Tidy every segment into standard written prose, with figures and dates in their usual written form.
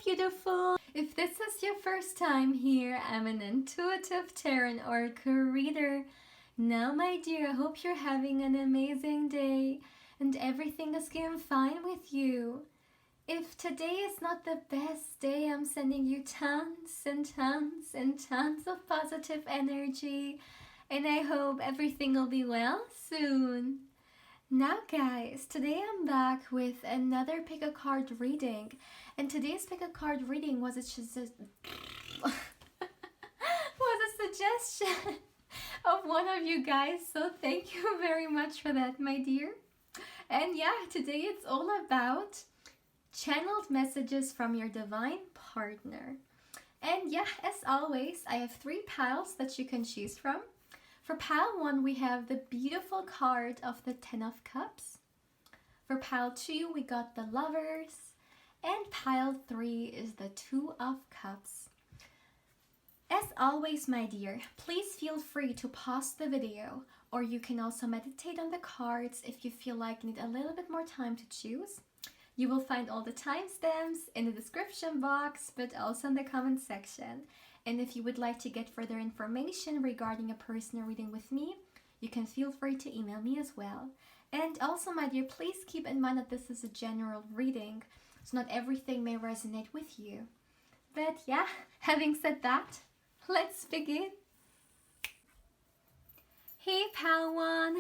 beautiful! If this is your first time here, I'm an intuitive tarot oracle reader. Now, my dear, I hope you're having an amazing day and everything is going fine with you. If today is not the best day, I'm sending you tons and tons and tons of positive energy, and I hope everything will be well soon. Now guys, today I'm back with another pick a card reading, and today's pick a card reading was a suggestion of one of you guys, so thank you very much for that, my dear. And yeah, today it's all about channeled messages from your divine partner. And yeah, as always, I have 3 piles that you can choose from. For pile 1, we have the beautiful card of the 10 of Cups. For pile 2, we got the Lovers. And pile 3 is the 2 of Cups. As always, my dear, please feel free to pause the video, or you can also meditate on the cards if you feel like you need a little bit more time to choose. You will find all the timestamps in the description box, but also in the comment section. And if you would like to get further information regarding a personal reading with me, you can feel free to email me as well. And also, my dear, please keep in mind that this is a general reading, so not everything may resonate with you. But yeah, having said that, let's begin. Hey pal 1,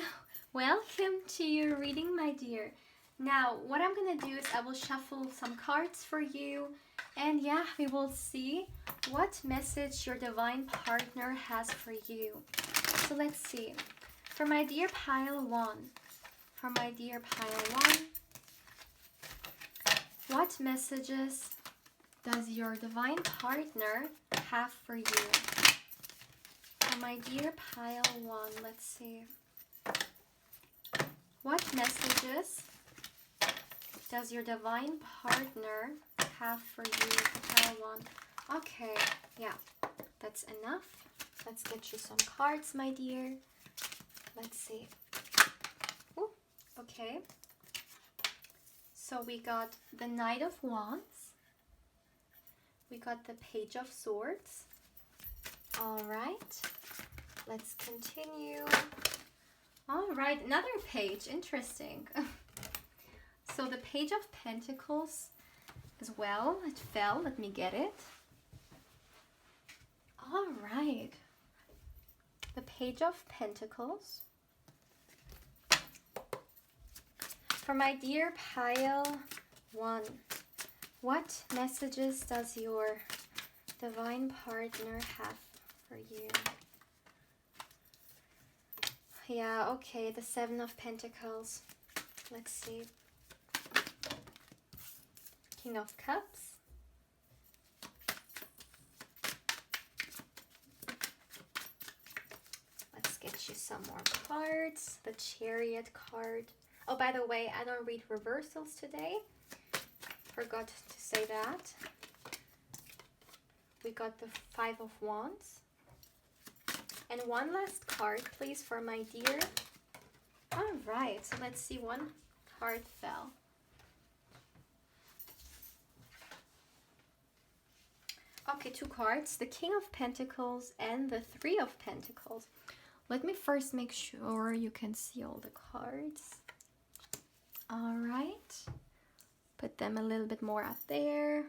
welcome to your reading, my dear. Now, what I'm gonna do is I will shuffle some cards for you, and yeah, we will see what message your divine partner has for you. So let's see. For my dear pile 1, what messages does your divine partner have for you? For my dear pile 1, let's see. What messages does your divine partner have for you, pile 1? Okay, yeah, that's enough. Let's get you some cards, my dear. Let's see. Ooh, okay. So we got the Knight of Wands. We got the Page of Swords. All right, let's continue. All right, another page, interesting. So the Page of Pentacles as well, it fell, let me get it. All right, the Page of Pentacles. For my dear pile 1, what messages does your divine partner have for you? Yeah, okay, the 7 of Pentacles. Let's see. King of Cups. Let's get you some more cards. The Chariot card. Oh, by the way, I don't read reversals today. Forgot to say that. We got the 5 of Wands. And one last card, please, for my dear. All right, so let's see. One card fell. Okay, 2 cards, the King of Pentacles and the 3 of Pentacles. Let me first make sure you can see all the cards. All right, put them a little bit more up there.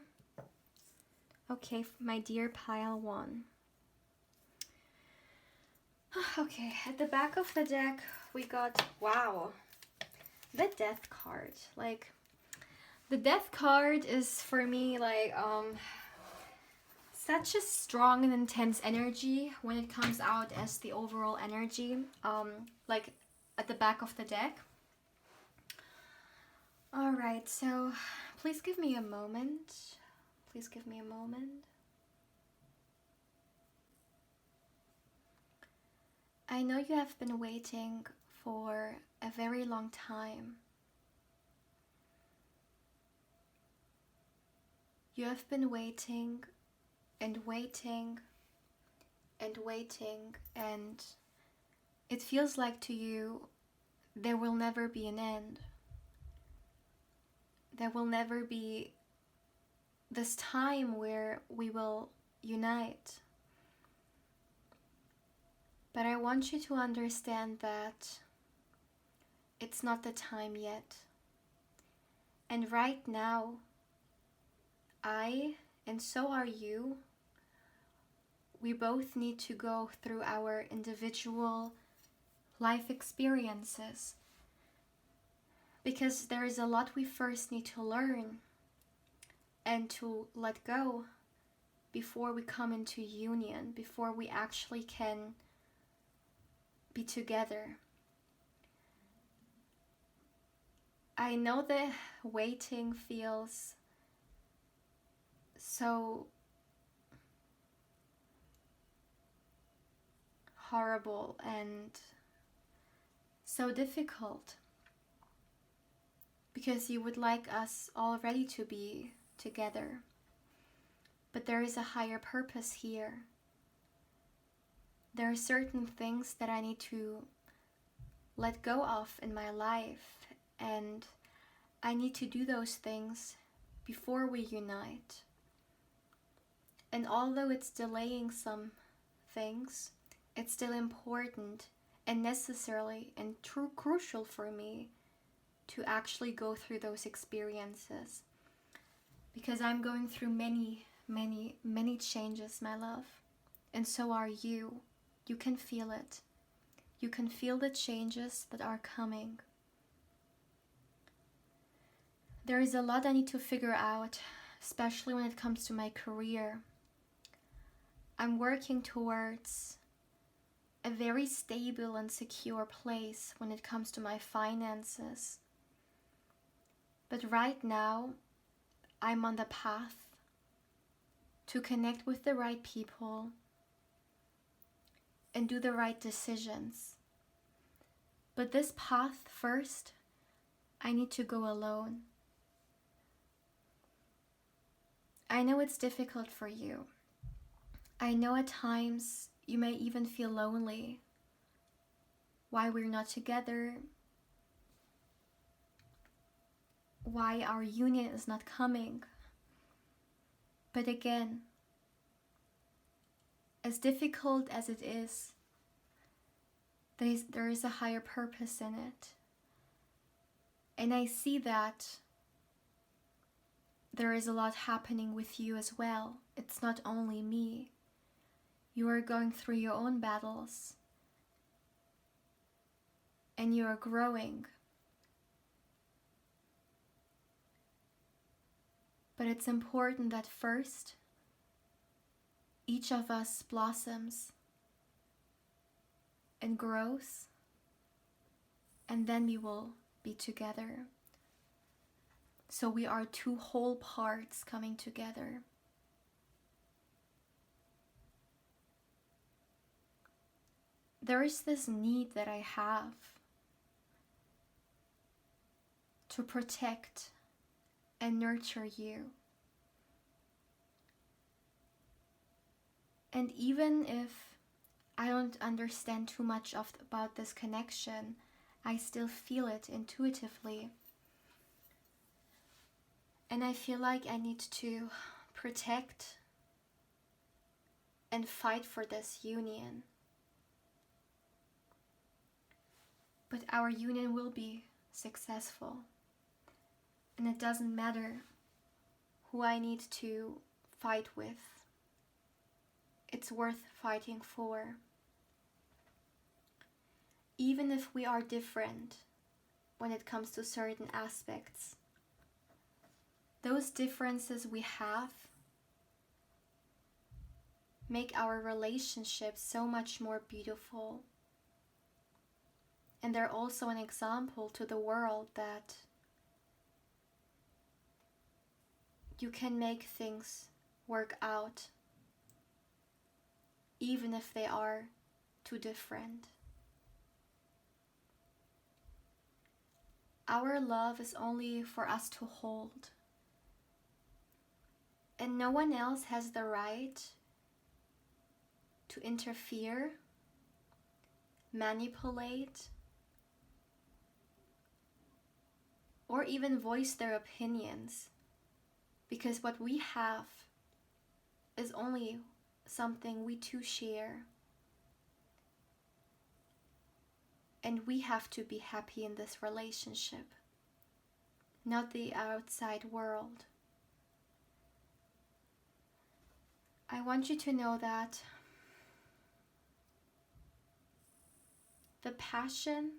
Okay, my dear pile 1. Okay, at the back of the deck, we got, wow, the Death card. Like, the Death card is for me like, such a strong and intense energy when it comes out as the overall energy, like at the back of the deck. All right, so please give me a moment. Please give me a moment. I know you have been waiting for a very long time. You have been waiting and waiting and waiting, and it feels like to you there will never be an end. There will never be this time where we will unite. But I want you to understand that it's not the time yet. And right now, I, and so are you, we both need to go through our individual life experiences. Because there is a lot we first need to learn and to let go before we come into union, before we actually can be together. I know the waiting feels so horrible and so difficult, because you would like us already to be together. But there is a higher purpose here. There are certain things that I need to let go of in my life, and I need to do those things before we unite. And although it's delaying some things, it's still important and necessarily and crucial for me to actually go through those experiences. Because I'm going through many, many, many changes, my love. And so are you. You can feel it. You can feel the changes that are coming. There is a lot I need to figure out, especially when it comes to my career. I'm working towards a very stable and secure place when it comes to my finances. But right now, I'm on the path to connect with the right people and do the right decisions. But this path first, I need to go alone. I know it's difficult for you. I know at times you may even feel lonely. Why we're not together? Why our union is not coming? But again, as difficult as it is, there is a higher purpose in it. And I see that there is a lot happening with you as well. It's not only me. You are going through your own battles. And you are growing. But it's important that first, each of us blossoms and grows, and then we will be together. So we are two whole parts coming together. There is this need that I have to protect and nurture you. And even if I don't understand too much about this connection, I still feel it intuitively. And I feel like I need to protect and fight for this union. But our union will be successful. And it doesn't matter who I need to fight with. It's worth fighting for. Even if we are different when it comes to certain aspects, those differences we have make our relationship so much more beautiful. And they're also an example to the world that you can make things work out, even if they are too different. Our love is only for us to hold. And no one else has the right to interfere, manipulate, or even voice their opinions, Because what we have is only something we two share. And we have to be happy in this relationship, not the outside world. I want you to know that the passion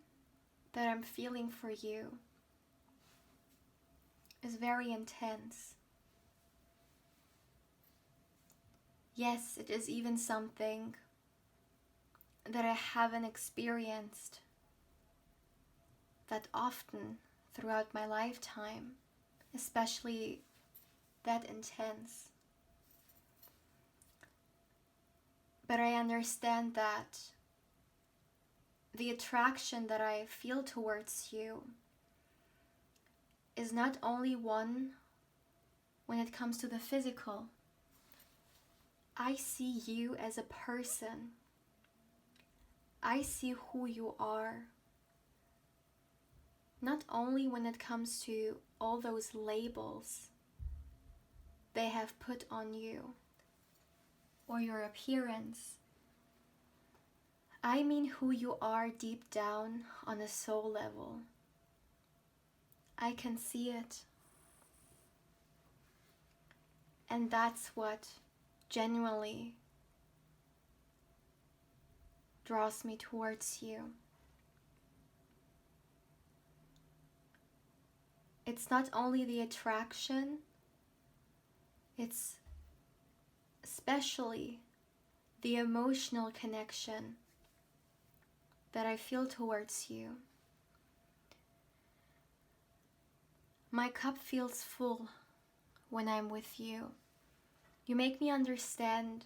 that I'm feeling for you is very intense. Yes, it is even something that I haven't experienced that often throughout my lifetime, especially that intense. But I understand that the attraction that I feel towards you is not only one when it comes to the physical. I see you as a person. I see who you are. Not only when it comes to all those labels they have put on you or your appearance. I mean who you are deep down on a soul level. I can see it. And that's what genuinely draws me towards you. It's not only the attraction, it's especially the emotional connection that I feel towards you. My cup feels full when I'm with you. You make me understand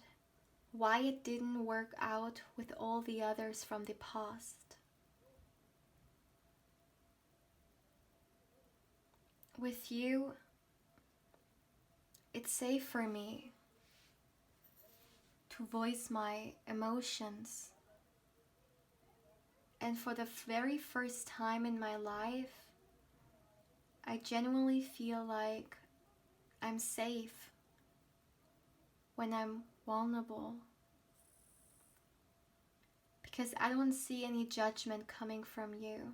why it didn't work out with all the others from the past. With you, it's safe for me to voice my emotions. And for the very first time in my life, I genuinely feel like I'm safe when I'm vulnerable. Because I don't see any judgment coming from you.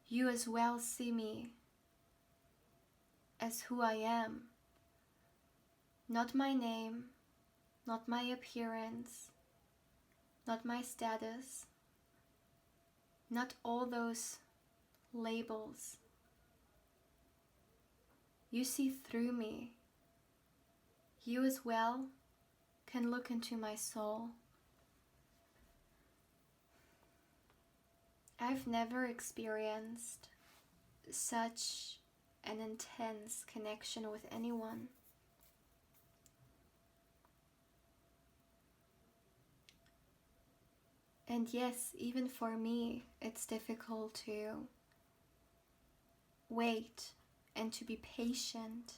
You as well see me as who I am. Not my name, not my appearance, not my status, not all those labels. You see through me. You as well can look into my soul. I've never experienced such an intense connection with anyone. And yes, even for me, it's difficult to wait and to be patient.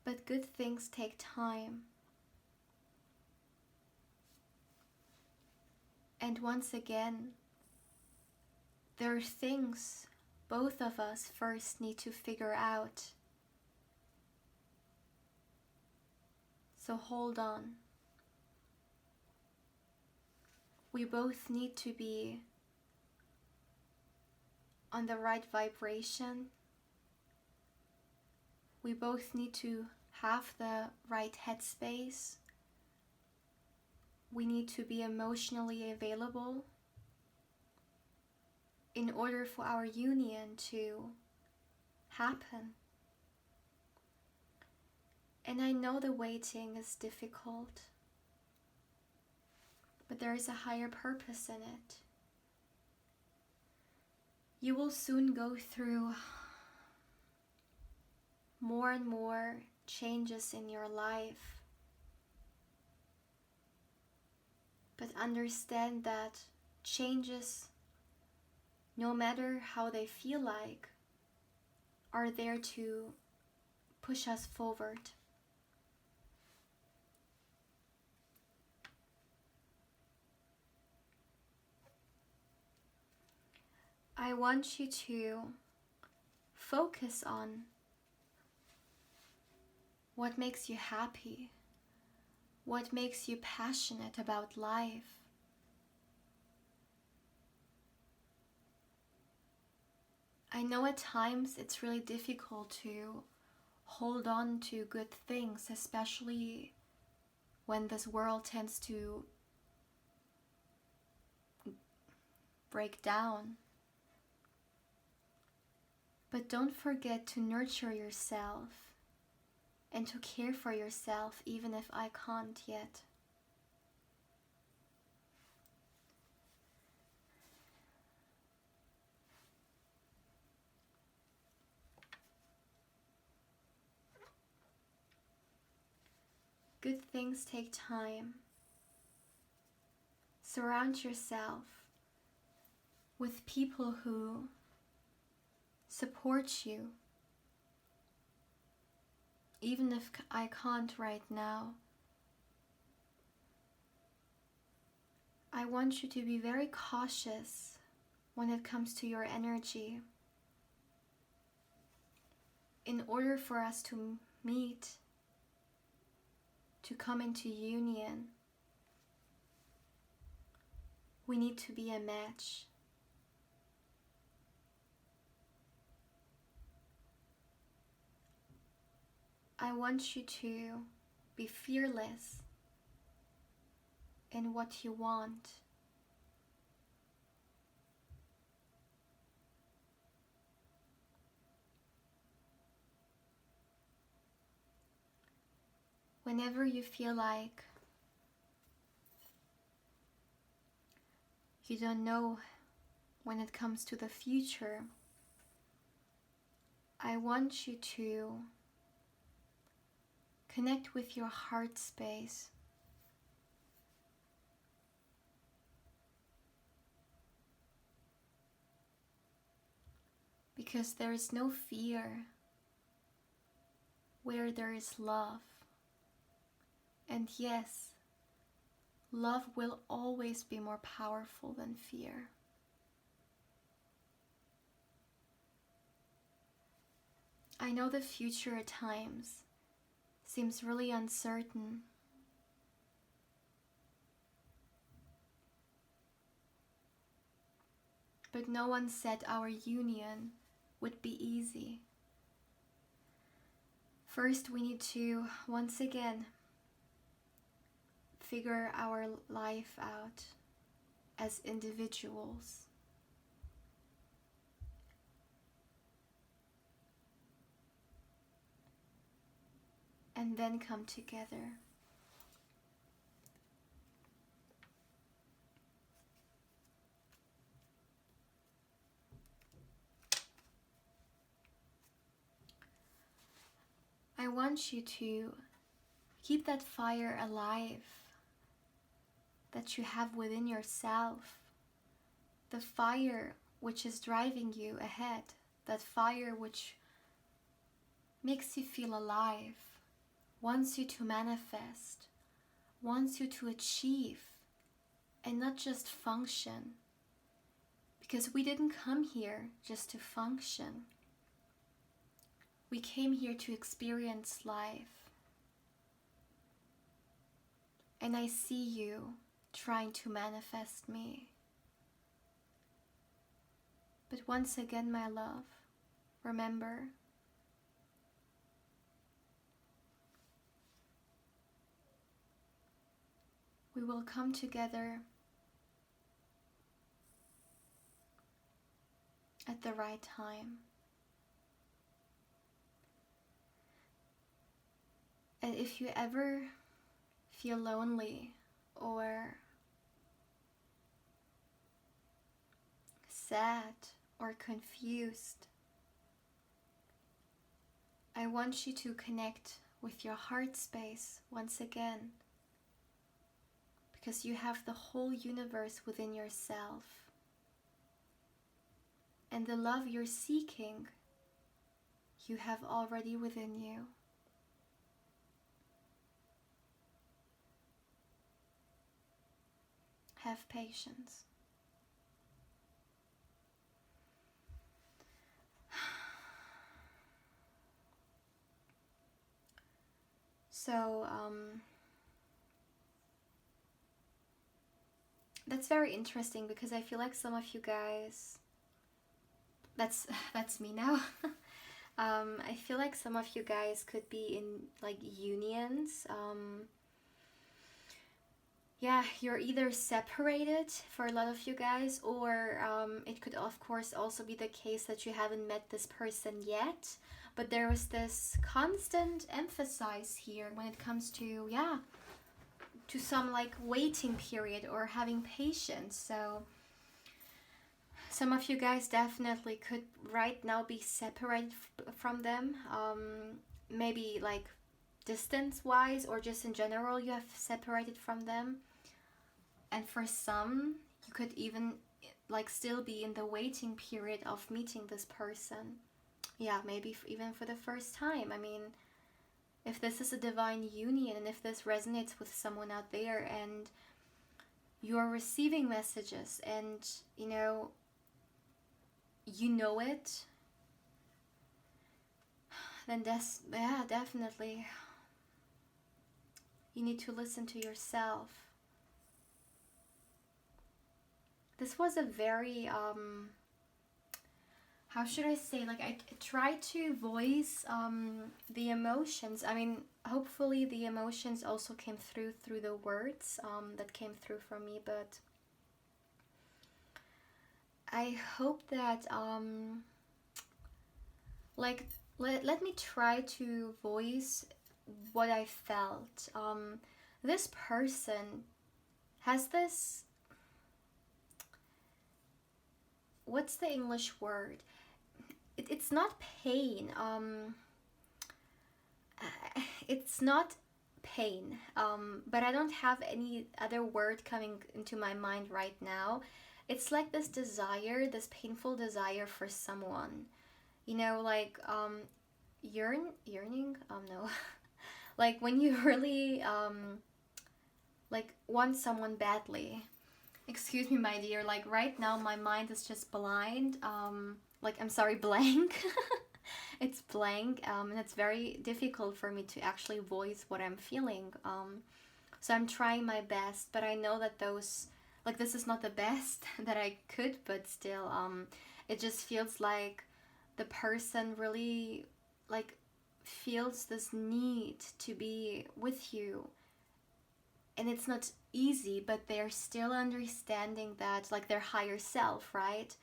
But good things take time. And once again, there are things both of us first need to figure out. So hold on. We both need to be on the right vibration. We both need to have the right headspace. We need to be emotionally available in order for our union to happen. And I know the waiting is difficult, but there is a higher purpose in it. You will soon go through more and more changes in your life. But understand that changes, no matter how they feel like, are there to push us forward. I want you to focus on what makes you happy, what makes you passionate about life. I know at times it's really difficult to hold on to good things, especially when this world tends to break down. But don't forget to nurture yourself and to care for yourself, even if I can't yet. Good things take time. Surround yourself with people who support you. Even if I can't right now, I want you to be very cautious when it comes to your energy. In order for us to meet, to come into union, we need to be a match. I want you to be fearless in what you want. Whenever you feel like you don't know when it comes to the future, I want you to connect with your heart space. Because there is no fear where there is love. And yes, love will always be more powerful than fear. I know the future at times seems really uncertain. But no one said our union would be easy. First, we need to, once again, figure our life out as individuals. And then come together. I want you to keep that fire alive that you have within yourself. The fire which is driving you ahead. That fire which makes you feel alive, wants you to manifest, wants you to achieve, and not just function. Because we didn't come here just to function. We came here to experience life. And I see you trying to manifest me. But once again, my love, remember, we will come together at the right time. And if you ever feel lonely or sad or confused, I want you to connect with your heart space once again, because you have the whole universe within yourself. And the love you're seeking, you have already within you. Have patience. So that's very interesting, because I feel like some of you guys, that's me now. I feel like some of you guys could be in like unions. Yeah, you're either separated for a lot of you guys, or it could of course also be the case that you haven't met this person yet, but there was this constant emphasis here when it comes to, yeah, to some like waiting period or having patience. So some of you guys definitely could right now be separated from them, maybe like distance wise, or just in general you have separated from them. And for some, you could even like still be in the waiting period of meeting this person. Yeah, maybe even for the first time. I mean, if this is a divine union, and if this resonates with someone out there, and you're receiving messages, and you know it, then yeah, definitely you need to listen to yourself. This was a very how should I say, like I tried to voice the emotions. I mean, hopefully the emotions also came through the words that came through from me, but I hope that like let me try to voice what I felt. This person has this, what's the English word? It's not pain. It's not pain. But I don't have any other word coming into my mind right now. It's like this desire, this painful desire for someone. You know, like yearning. No, like when you really like want someone badly. Excuse me, my dear. Like right now, my mind is just blind. Like I'm sorry, blank. It's blank, and it's very difficult for me to actually voice what I'm feeling. So I'm trying my best, but I know that this is not the best that I could, but still, it just feels like the person really like feels this need to be with you, and it's not easy, but they're still understanding that, like their higher self, right?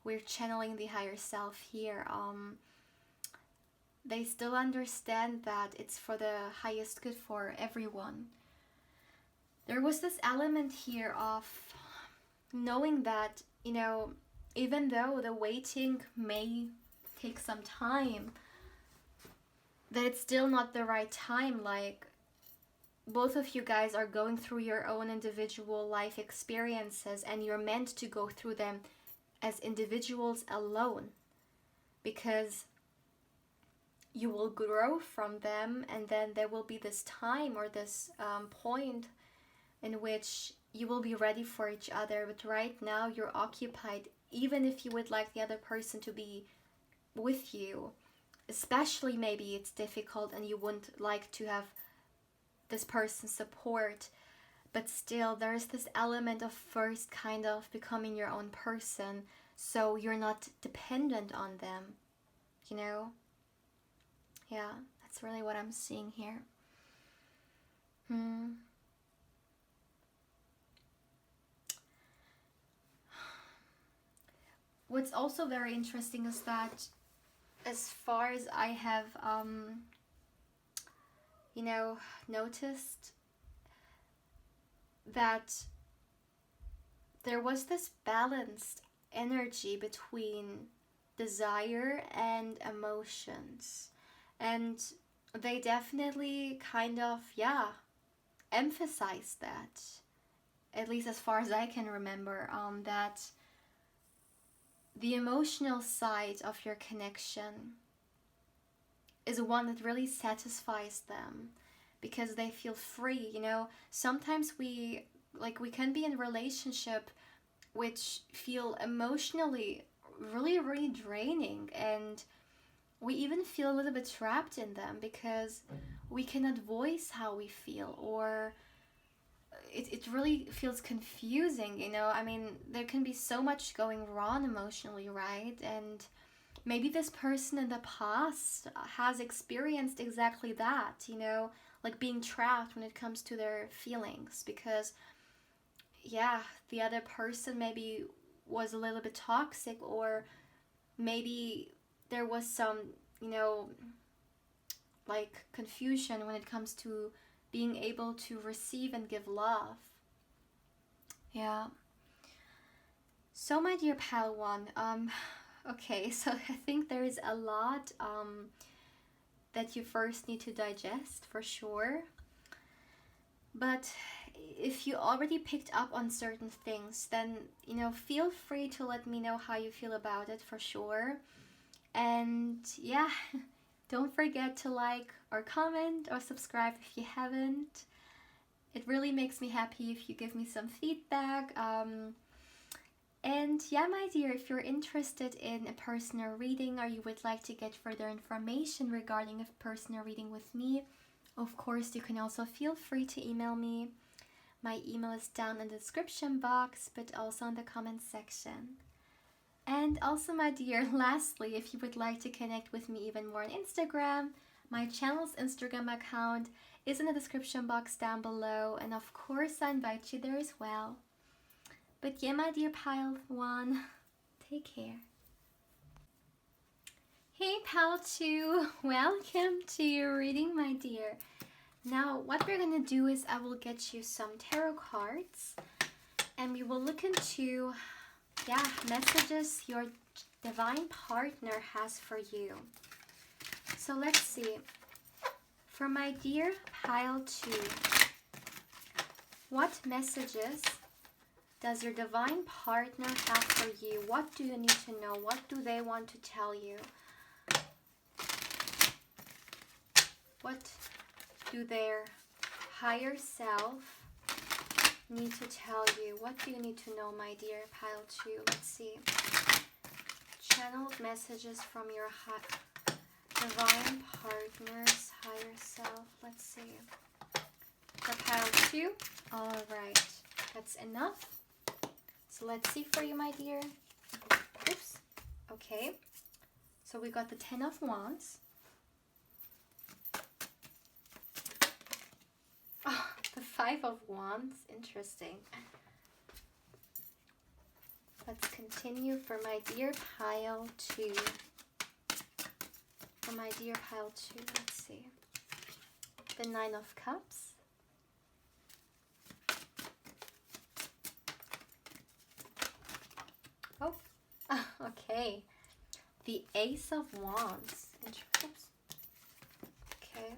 We're channeling the higher self here. They still understand that it's for the highest good for everyone. There was this element here of knowing that, you know, even though the waiting may take some time, that it's still not the right time. Like, both of you guys are going through your own individual life experiences, and you're meant to go through them as individuals alone, because you will grow from them, and then there will be this time or this point in which you will be ready for each other. But right now you're occupied, even if you would like the other person to be with you, especially maybe it's difficult and you wouldn't like to have this person's support, but still there's this element of first kind of becoming your own person, so you're not dependent on them, you know? Yeah, that's really what I'm seeing here. What's also very interesting is that, as far as I have noticed, that there was this balanced energy between desire and emotions, and they definitely kind of emphasize that, at least as far as I can remember, that the emotional side of your connection is one that really satisfies them, because they feel free. You know, sometimes we can be in a relationship which feel emotionally really, really draining, and we even feel a little bit trapped in them, because we cannot voice how we feel, or it really feels confusing, you know? I mean, there can be so much going wrong emotionally, right? And maybe this person in the past has experienced exactly that, you know, like being trapped when it comes to their feelings, because, yeah, the other person maybe was a little bit toxic, or maybe there was some, you know, like confusion when it comes to being able to receive and give love. Yeah. So, my dear pal one, okay, so I think there is a lot that you first need to digest for sure. But if you already picked up on certain things, then, you know, feel free to let me know how you feel about it for sure. And yeah, don't forget to like or comment or subscribe if you haven't. It really makes me happy if you give me some feedback. And yeah, my dear, if you're interested in a personal reading, or you would like to get further information regarding a personal reading with me, of course, you can also feel free to email me. My email is down in the description box, but also in the comment section. And also, my dear, lastly, if you would like to connect with me even more on Instagram, my channel's Instagram account is in the description box down below, and of course I invite you there as well. But yeah, my dear pile one, take care. Hey pal 2, welcome to your reading, my dear. Now what we're gonna do is I will get you some tarot cards, and we will look into messages your divine partner has for you. So let's see. For my dear pile 2, what messages does your divine partner have for you? What do you need to know? What do they want to tell you? What do their higher self need to tell you? What do you need to know, my dear pile 2? Let's see. Channeled messages from your divine partner's higher self. Let's see. For pile 2, all right, that's enough. So let's see for you, my dear. Oops. Okay. So we got the 10 of Wands. Oh, the 5 of Wands. Interesting. Let's continue for my dear pile 2. For my dear pile 2, let's see. The 9 of Cups. Oh, okay. The Ace of Wands. Oops. Okay.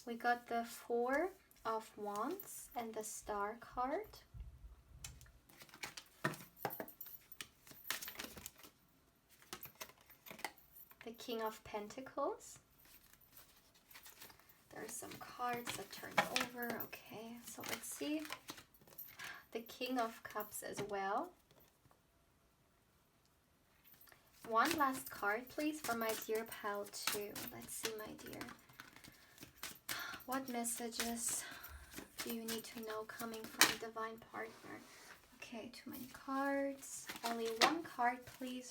We got the 4 of Wands and the Star card. The King of Pentacles. There are some cards that turned over. Okay, so let's see. The King of Cups as well. One last card, please, for my dear pal 2. Let's see, my dear. What messages do you need to know coming from a divine partner? Okay, too many cards. Only one card, please.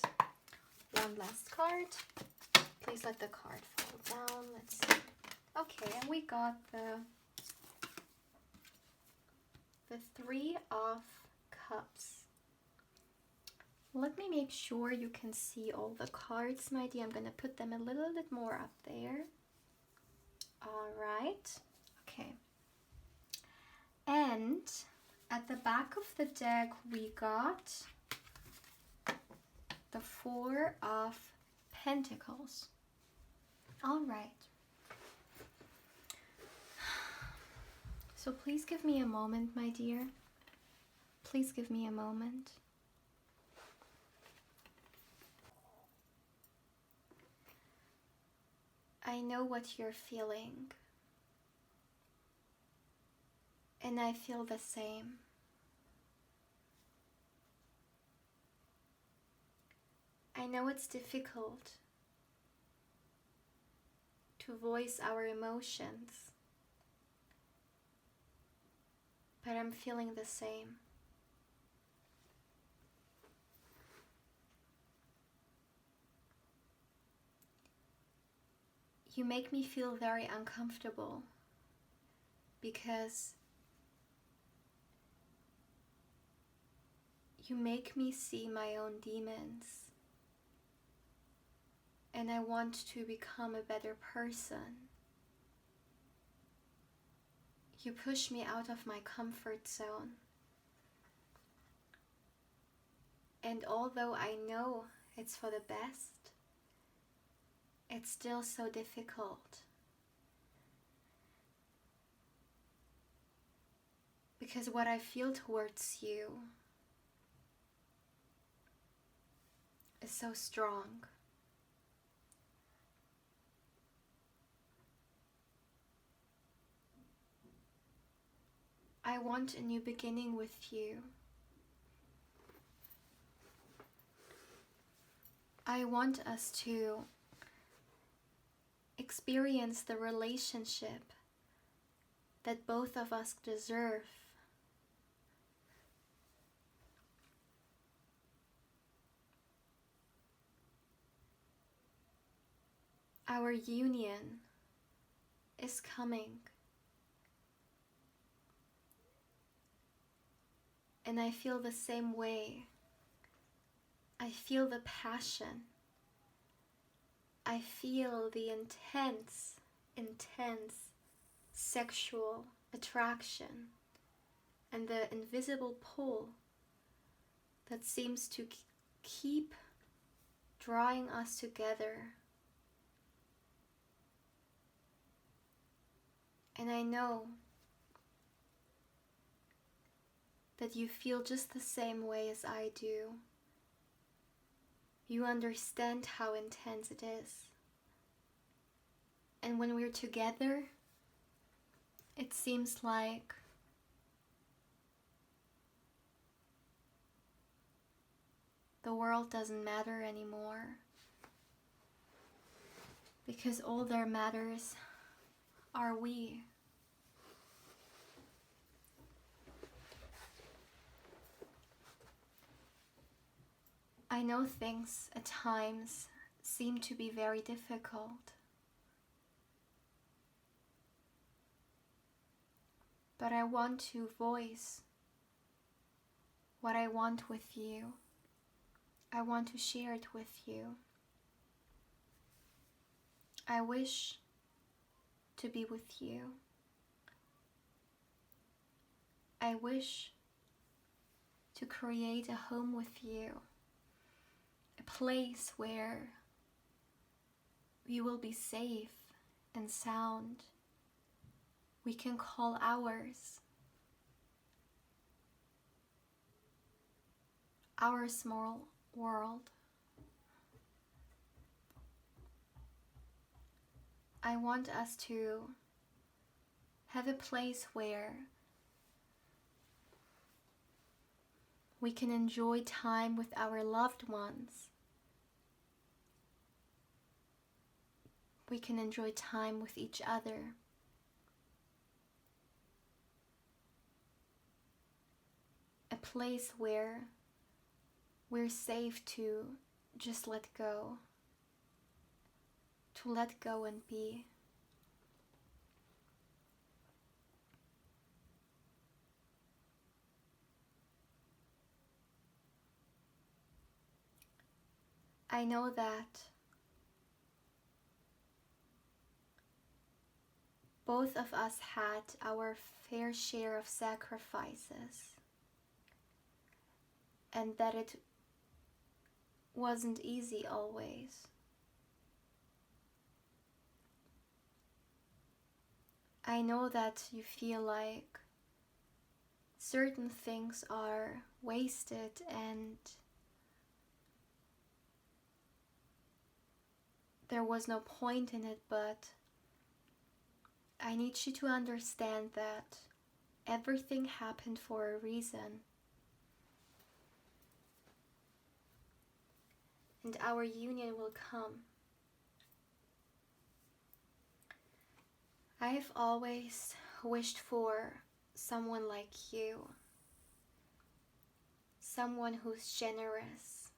One last card. Please let the card fall down. Let's see. Okay, and we got the 3 of Cups. Let me make sure you can see all the cards, my dear. I'm going to put them a little bit more up there. All right. Okay. And at the back of the deck, we got the 4 of Pentacles. All right. So please give me a moment, my dear. Please give me a moment. I know what you're feeling, and I feel the same. I know it's difficult to to voice our emotions, but I'm feeling the same. You make me feel very uncomfortable because you make me see my own demons, and I want to become a better person. You push me out of my comfort zone. And although I know it's for the best, it's still so difficult. Because what I feel towards you is so strong. I want a new beginning with you. I want us to experience the relationship that both of us deserve. Our union is coming. And I feel the same way. I feel the passion. I feel the intense sexual attraction and the invisible pull that seems to keep drawing us together. And I know that you feel just the same way as I do. You understand how intense it is. And when we're together, it seems like the world doesn't matter anymore. Because all that matters are we. I know things at times seem to be very difficult, but I want to voice what I want with you. I want to share it with you. I wish to be with you. I wish to create a home with you. A place where we will be safe and sound. We can call ours. Our small world. I want us to have a place where we can enjoy time with our loved ones. We can enjoy time with each other. A place where we're safe to just let go. To let go and be. I know that both of us had our fair share of sacrifices, and that it wasn't easy always. I know that you feel like certain things are wasted and there was no point in it, but I need you to understand that everything happened for a reason. And our union will come. I've always wished for someone like you. Someone who's generous,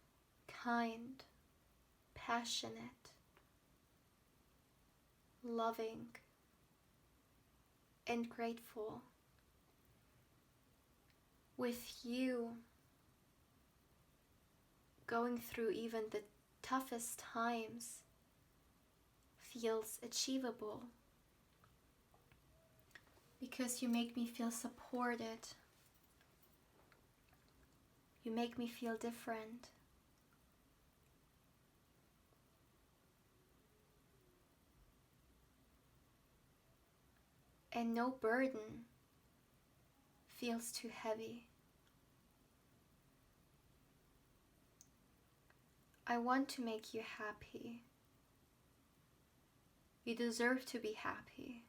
kind, passionate, loving, and grateful. With you going through even the toughest times feels achievable because you make me feel supported. You make me feel different. And no burden feels too heavy. I want to make you happy. You deserve to be happy.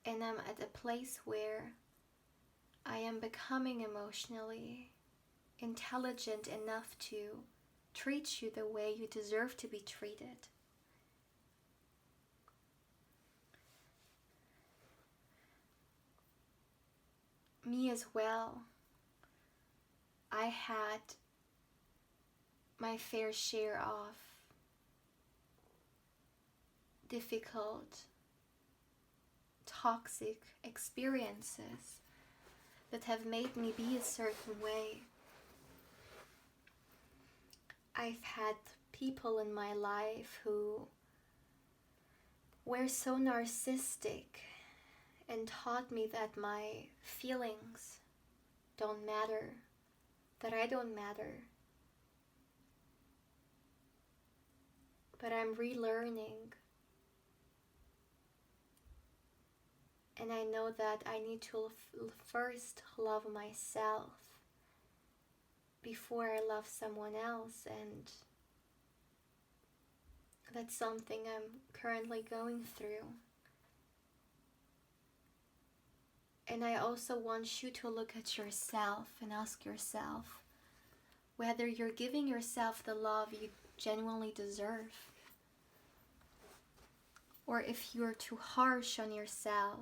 And I'm at a place where I am becoming emotionally intelligent enough to treat you the way you deserve to be treated. Me as well. I had my fair share of difficult, toxic experiences that have made me be a certain way. I've had people in my life who were so narcissistic and taught me that my feelings don't matter, that I don't matter. But I'm relearning. And I know that I need to first love myself before I love someone else, and that's something I'm currently going through. And I also want you to look at yourself and ask yourself whether you're giving yourself the love you genuinely deserve, or if you're too harsh on yourself,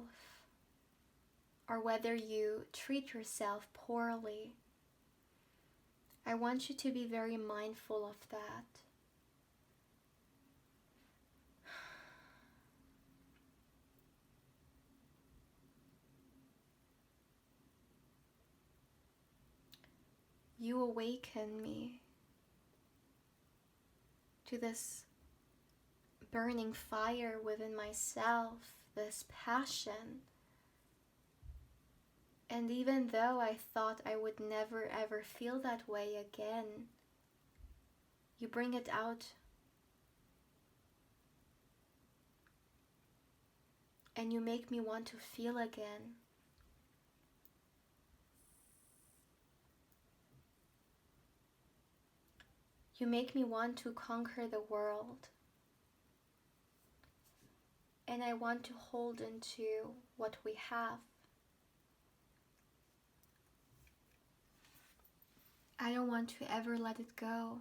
or whether you treat yourself poorly. I want you to be very mindful of that. You awaken me to this burning fire within myself, this passion. And even though I thought I would never ever feel that way again, you bring it out. And you make me want to feel again. You make me want to conquer the world. And I want to hold into what we have. I don't want to ever let it go.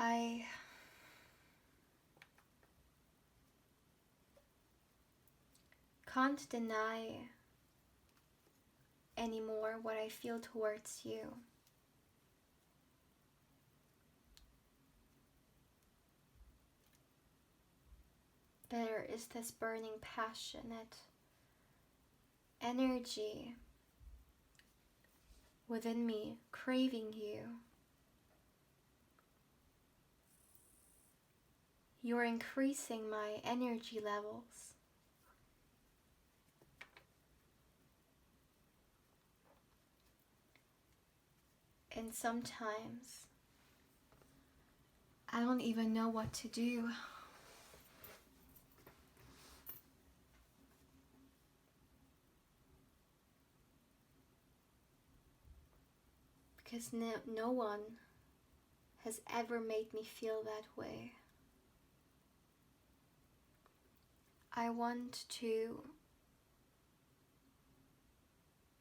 I can't deny anymore what I feel towards you. There is this burning, passionate energy within me craving you. You're increasing my energy levels. And sometimes I don't even know what to do. Because no one has ever made me feel that way. I want to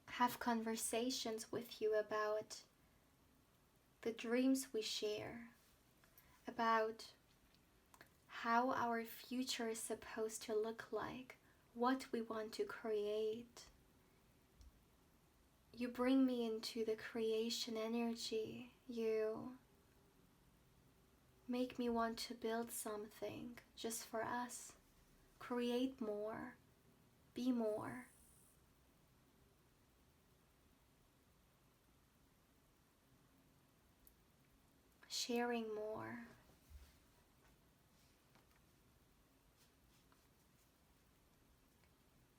have conversations with you about the dreams we share, about how our future is supposed to look like, what we want to create. You bring me into the creation energy. You make me want to build something just for us. Create more. Be more. Sharing more.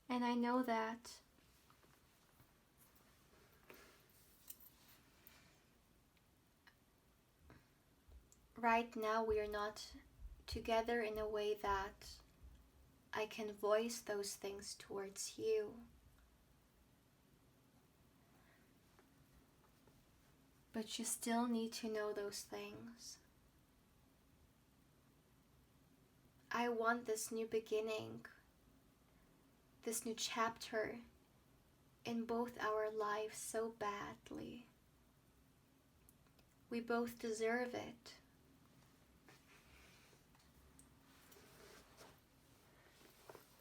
And I know that right now we are not together in a way that I can voice those things towards you. But you still need to know those things. I want this new beginning, this new chapter in both our lives so badly. We both deserve it.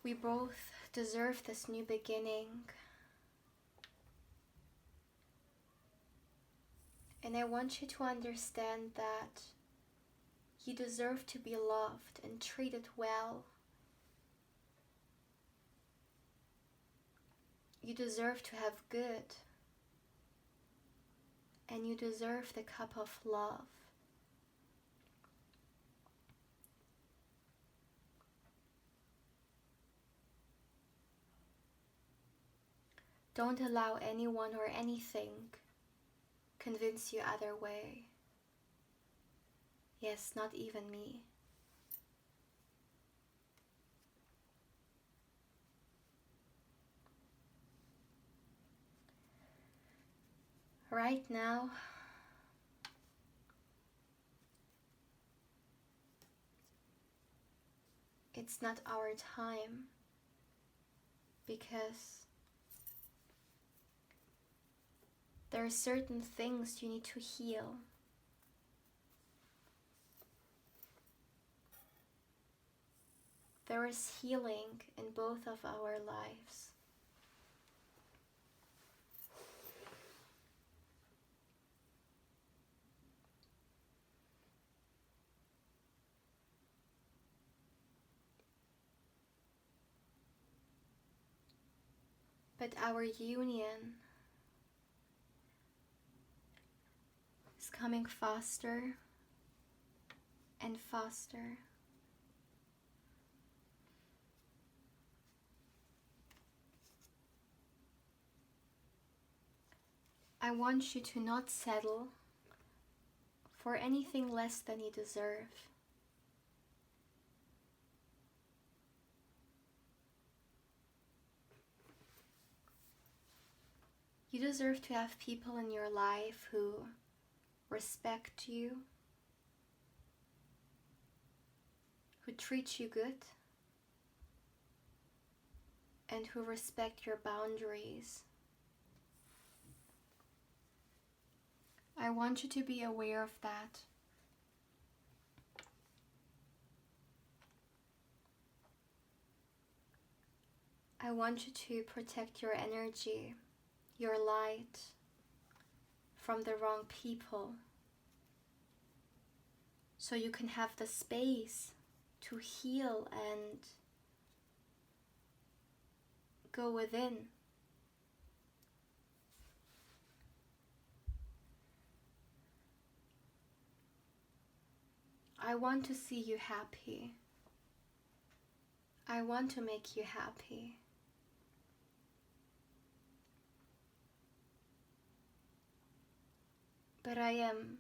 We both deserve this new beginning. And I want you to understand that you deserve to be loved and treated well. You deserve to have good. And you deserve the cup of love. Don't allow anyone or anything convince you other way. Yes, not even me. Right now, it's not our time, because there are certain things you need to heal. There is healing in both of our lives. But our union is coming faster and faster. I want you to not settle for anything less than you deserve. You deserve to have people in your life who respect you, who treat you good, and who respect your boundaries. I want you to be aware of that. I want you to protect your energy, your light, from the wrong people, so you can have the space to heal and go within. I want to see you happy. I want to make you happy. But I am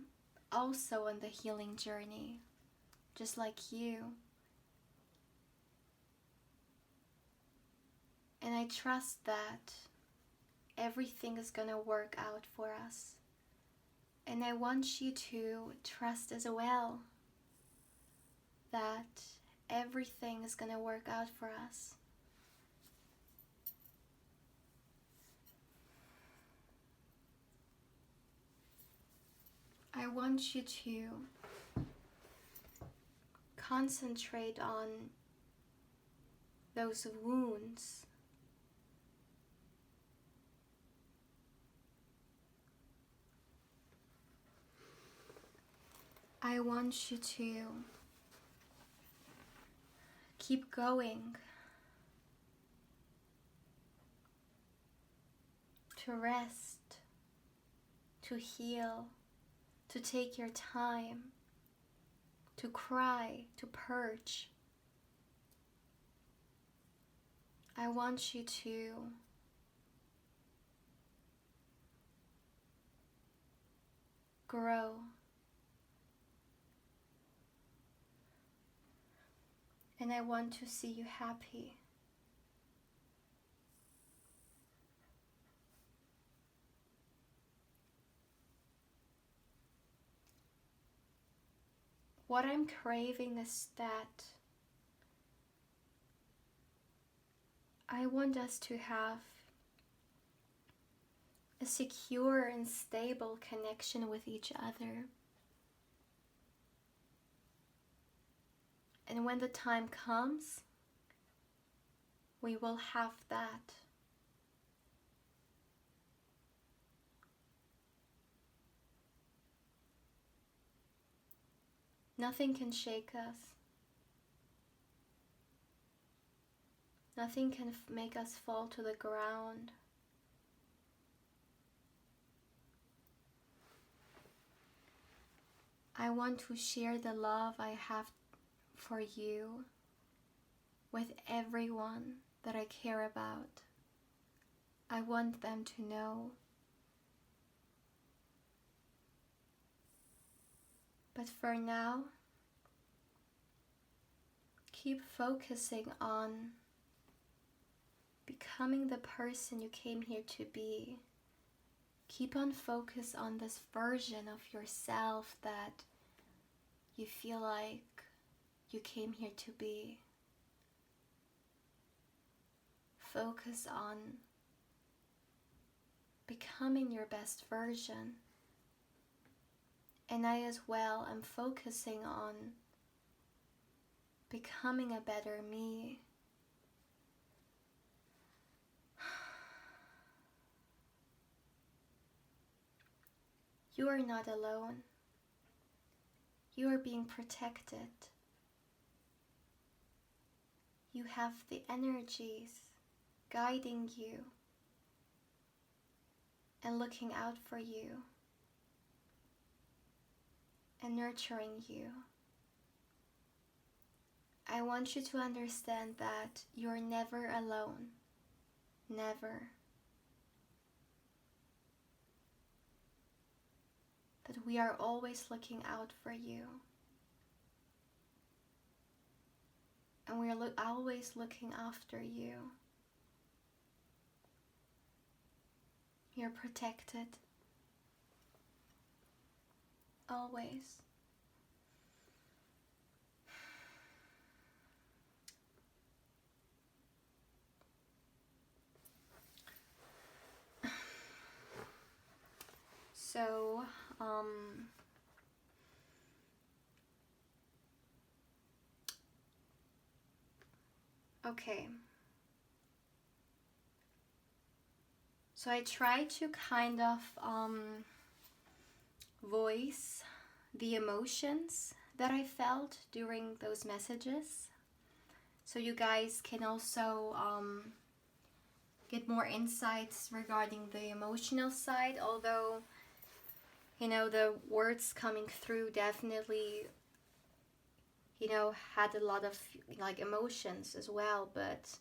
also on the healing journey, just like you. And I trust that everything is gonna work out for us. And I want you to trust as well that everything is gonna work out for us. I want you to concentrate on those wounds. I want you to keep going, to rest, to heal, to take your time, to cry, to purge. I want you to grow. And I want to see you happy. What I'm craving is that I want us to have a secure and stable connection with each other. And when the time comes, we will have that. Nothing can shake us. Nothing can make us fall to the ground. I want to share the love I have for you with everyone that I care about. I want them to know. But for now, keep focusing on becoming the person you came here to be. Keep on focus on this version of yourself that you feel like you came here to be. Focus on becoming your best version. And I as well am focusing on becoming a better me. You are not alone. You are being protected. You have the energies guiding you and looking out for you and nurturing you. I want you to understand that you're never alone. Never. That we are always looking out for you. And we are always looking after you. You're protected. Always. So, okay. So I try to kind of voice the emotions that I felt during those messages, so you guys can also get more insights regarding the emotional side, although the words coming through definitely had a lot of emotions as well. But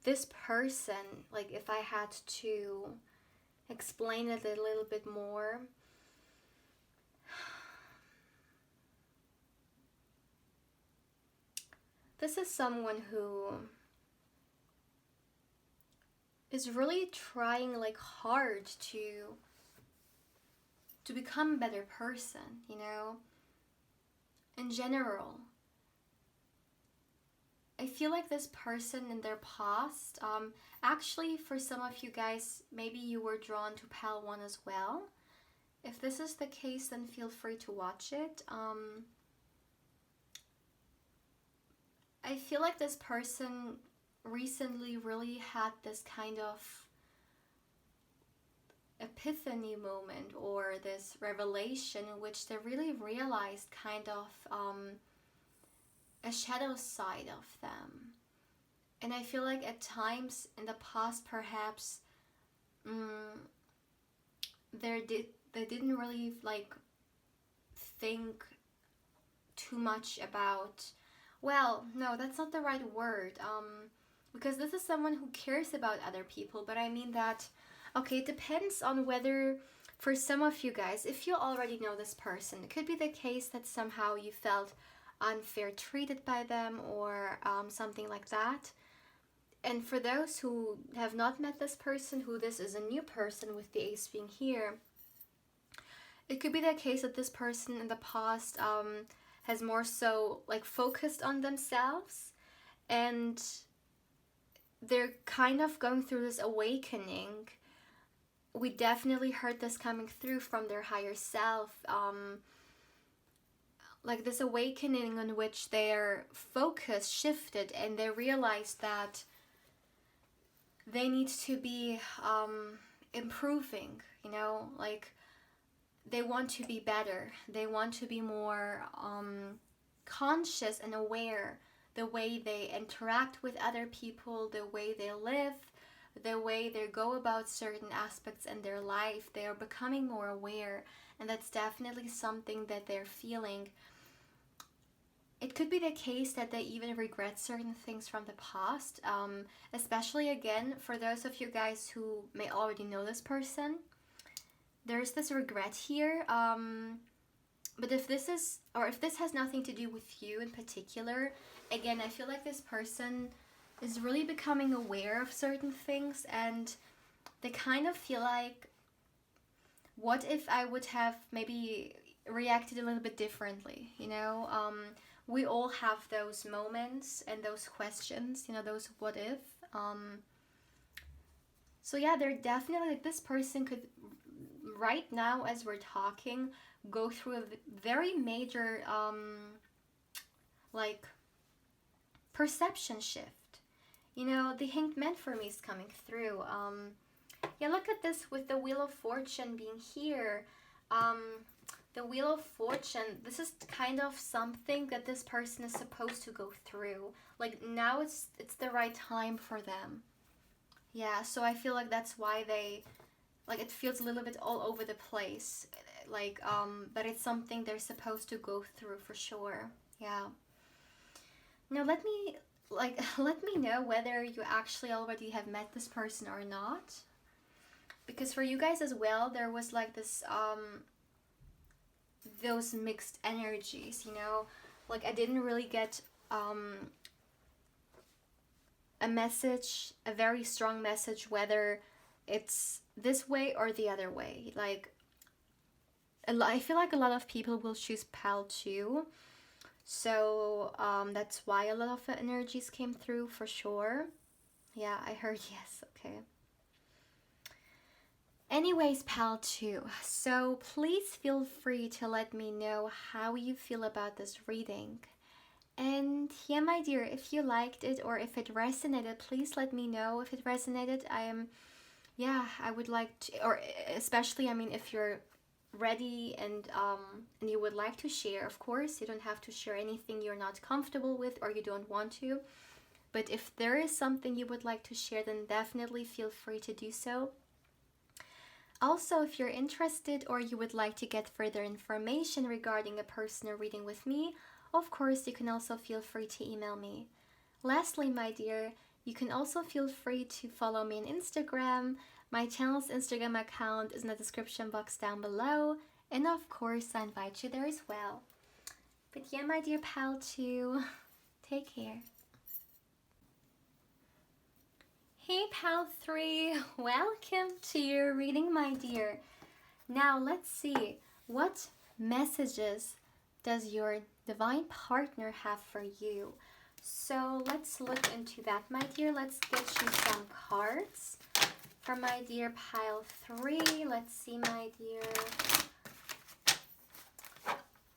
this person, if I had to explain it a little bit more, this is someone who is really trying hard to become a better person, in general. I feel like this person in their past, actually for some of you guys, maybe you were drawn to Pal 1 as well. If this is the case, then feel free to watch it. I feel like this person recently really had this kind of epiphany moment, or this revelation in which they really realized kind of a shadow side of them. And I feel like at times in the past, perhaps they didn't really like think too much about, well, no, that's not the right word, because this is someone who cares about other people, but I mean that, okay, it depends on whether, for some of you guys, if you already know this person, it could be the case that somehow you felt unfair treated by them, or something like that. And for those who have not met this person, who this is a new person with the ace being here, it could be the case that this person in the past has more so like focused on themselves, and they're kind of going through this awakening. We definitely heard this coming through from their higher self, like this awakening in which their focus shifted and they realized that they need to be improving, like they want to be better. They want to be more conscious and aware the way they interact with other people, the way they live, the way they go about certain aspects in their life. They are becoming more aware, and that's definitely something that they're feeling. It could be the case that they even regret certain things from the past, especially again for those of you guys who may already know this person. There's this regret here, but if this has nothing to do with you in particular, again, I feel like this person is really becoming aware of certain things, and they kind of feel like, what if I would have maybe reacted a little bit differently, we all have those moments and those questions, those what if. So yeah, they're definitely, like, this person could, right now as we're talking, go through a very major, like, perception shift. The Hanged Man for me is coming through. Yeah, look at this with the Wheel of Fortune being here. The Wheel of Fortune, this is kind of something that this person is supposed to go through. Like, now it's the right time for them. Yeah, so I feel like that's why they, like, it feels a little bit all over the place. Like, but it's something they're supposed to go through for sure. Yeah. Now let me know whether you actually already have met this person or not. Because for you guys as well, there was like this, those mixed energies, like I didn't really get a message, a very strong message, whether it's this way or the other way. Like, I feel like a lot of people will choose Pal 2, so that's why a lot of the energies came through for sure. Yeah, I heard yes. Okay. Anyways, Pal 2, so please feel free to let me know how you feel about this reading. And yeah, my dear, if you liked it or if it resonated, please let me know. If it resonated, I would like to, or especially, if you're ready and you would like to share, of course, you don't have to share anything you're not comfortable with or you don't want to. But if there is something you would like to share, then definitely feel free to do so. Also, if you're interested or you would like to get further information regarding a personal reading with me, of course, you can also feel free to email me. Lastly, my dear, you can also feel free to follow me on Instagram. My channel's Instagram account is in the description box down below. And of course, I invite you there as well. But yeah, my dear Pal 2, take care. Hey Pal 3, welcome to your reading, my dear. Now let's see, what messages does your divine partner have for you? So let's look into that, my dear. Let's get you some cards for my dear pile 3. Let's see, my dear.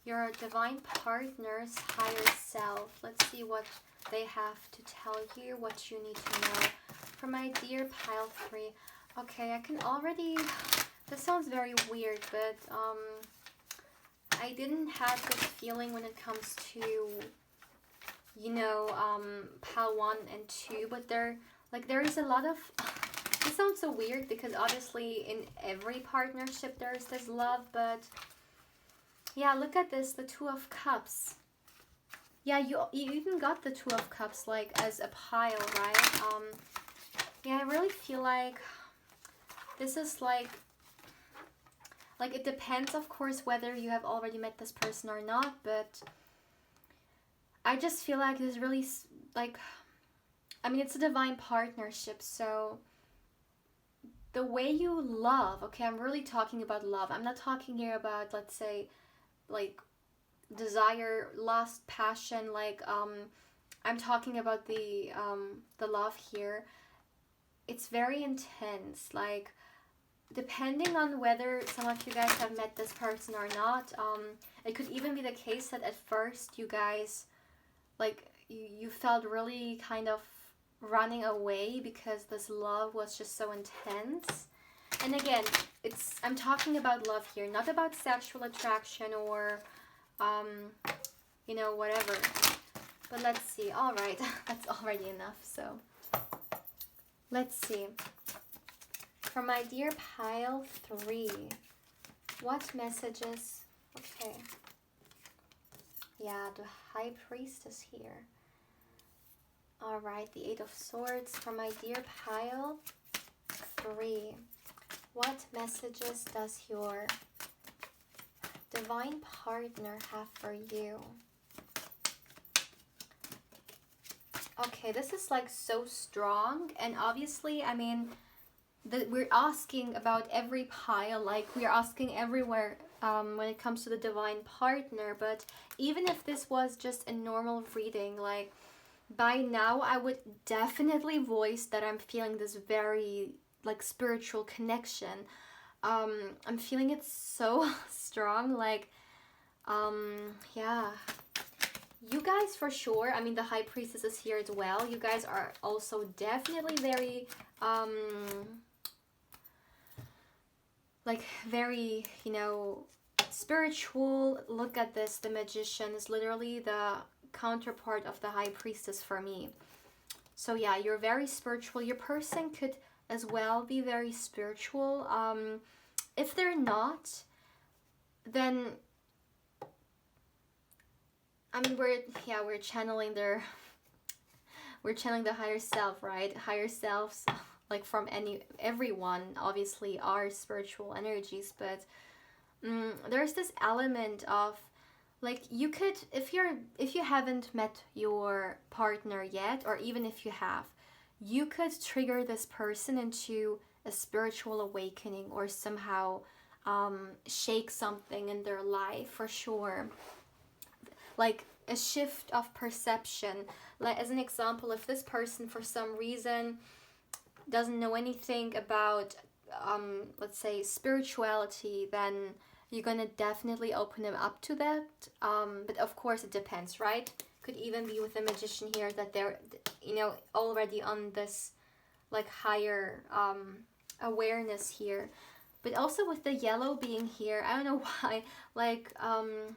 Your divine partner's higher self. Let's see what they have to tell you, what you need to know. For my dear pile 3. Okay, I can already... This sounds very weird, but I didn't have this feeling when it comes to, you know, pile 1 and 2, but there is a lot of... This sounds so weird because obviously in every partnership there's this love, but yeah, look at this, the Two of Cups. Yeah, you even got the Two of Cups like as a pile, right? Yeah, I really feel like this is like it depends, of course, whether you have already met this person or not, but I just feel like this really, like, I mean, it's a divine partnership, so the way you love, okay, I'm really talking about love. I'm not talking here about, let's say, like, desire, lust, passion, like, I'm talking about the love here. It's very intense, like, depending on whether some of you guys have met this person or not, it could even be the case that at first you guys, like, you felt really kind of running away because this love was just so intense. And again, I'm talking about love here, not about sexual attraction or, you know, whatever. But let's see. All right, that's already enough, so let's see. For my dear pile 3, what messages? Okay. Yeah, the High Priestess here. All right, the 8 of Swords. For my dear pile 3, what messages does your divine partner have for you? Okay, this is like so strong, and obviously, I mean, we're asking about every pile, like we're asking everywhere when it comes to the divine partner. But even if this was just a normal reading, like by now I would definitely voice that I'm feeling this very like spiritual connection. I'm feeling it so strong, like yeah, you guys for sure, I mean the High Priestess is here as well. You guys are also definitely very like very, you know, spiritual. Look at this, the Magician is literally the counterpart of the High Priestess for me. So yeah, you're very spiritual. Your person could as well be very spiritual. If they're not, then I mean we're channeling we're channeling the higher self, right? Higher selves, like from everyone obviously are spiritual energies, but there's this element of like you could, if you haven't met your partner yet, or even if you have, you could trigger this person into a spiritual awakening or somehow shake something in their life for sure, like a shift of perception. Like as an example, if this person for some reason doesn't know anything about let's say spirituality, then you're gonna definitely open them up to that, but of course it depends, right? Could even be with the Magician here that they're, you know, already on this like higher awareness here. But also with the yellow being here, I don't know why, like I'm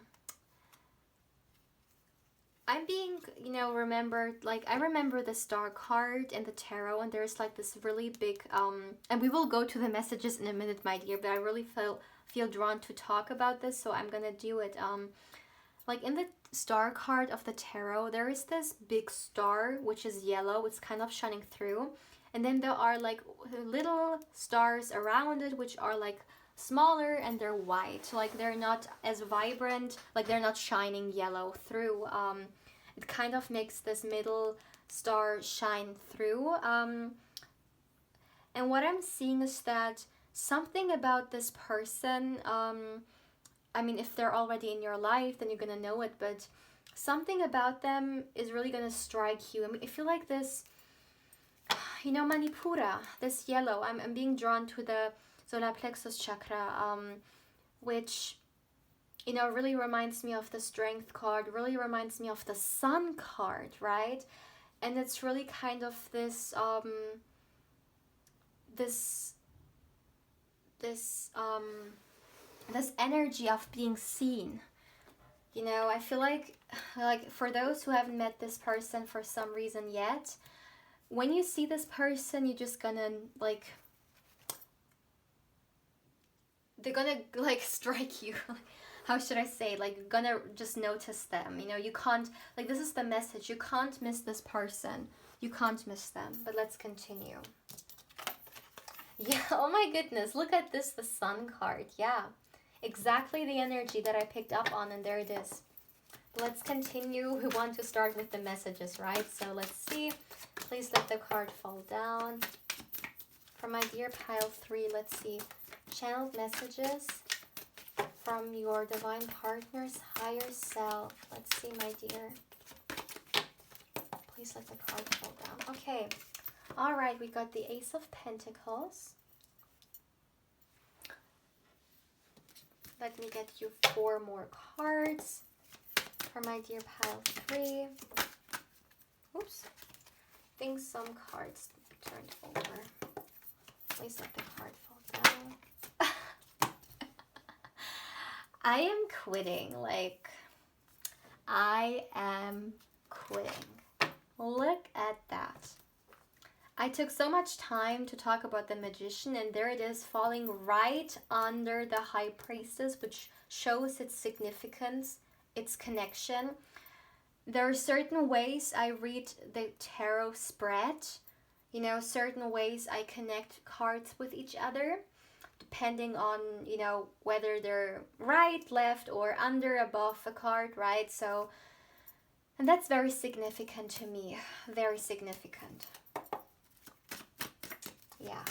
being, you know, remembered, like I remember the Star card and the tarot, and there's like this really big and we will go to the messages in a minute, my dear, but I really feel drawn to talk about this, so I'm gonna do it. Like in the Star card of the tarot, there is this big star which is yellow, it's kind of shining through, and then there are like little stars around it which are like smaller and they're white, like they're not as vibrant, like they're not shining yellow through. It kind of makes this middle star shine through, and what I'm seeing is that something about this person, I mean if they're already in your life then you're gonna know it, but something about them is really gonna strike you. I mean, I feel like this, you know, Manipura, this yellow. I'm being drawn to the solar plexus chakra, which, you know, really reminds me of the strength card, really reminds me of the sun card, right? And it's really kind of this this energy of being seen. You know, I feel like for those who haven't met this person for some reason yet, when you see this person, you're just gonna like, they're gonna like strike you. How should I say, like, you're gonna just notice them. You know, you can't, like, this is the message, you can't miss this person, you can't miss them. But let's continue. Yeah, oh my goodness, look at this, the sun card. Yeah, exactly the energy that I picked up on, and there it is. Let's continue. We want to start with the messages, right? So let's see. Please let the card fall down. For my dear pile 3, let's see. Channeled messages from your divine partner's higher self. Let's see, my dear. Please let the card fall down. Okay. All right, we got the Ace of Pentacles. Let me get you 4 more cards for my dear pile 3. Oops. I think some cards turned over. Please let the card fall down. I am quitting. Like, I am quitting. Look at that. I took so much time to talk about the Magician, and there it is, falling right under the High Priestess, which shows its significance, its connection. There are certain ways I read the tarot spread, you know, certain ways I connect cards with each other, depending on, you know, whether they're right, left, or under, above a card, right? So, and that's very significant to me, very significant. Yeah,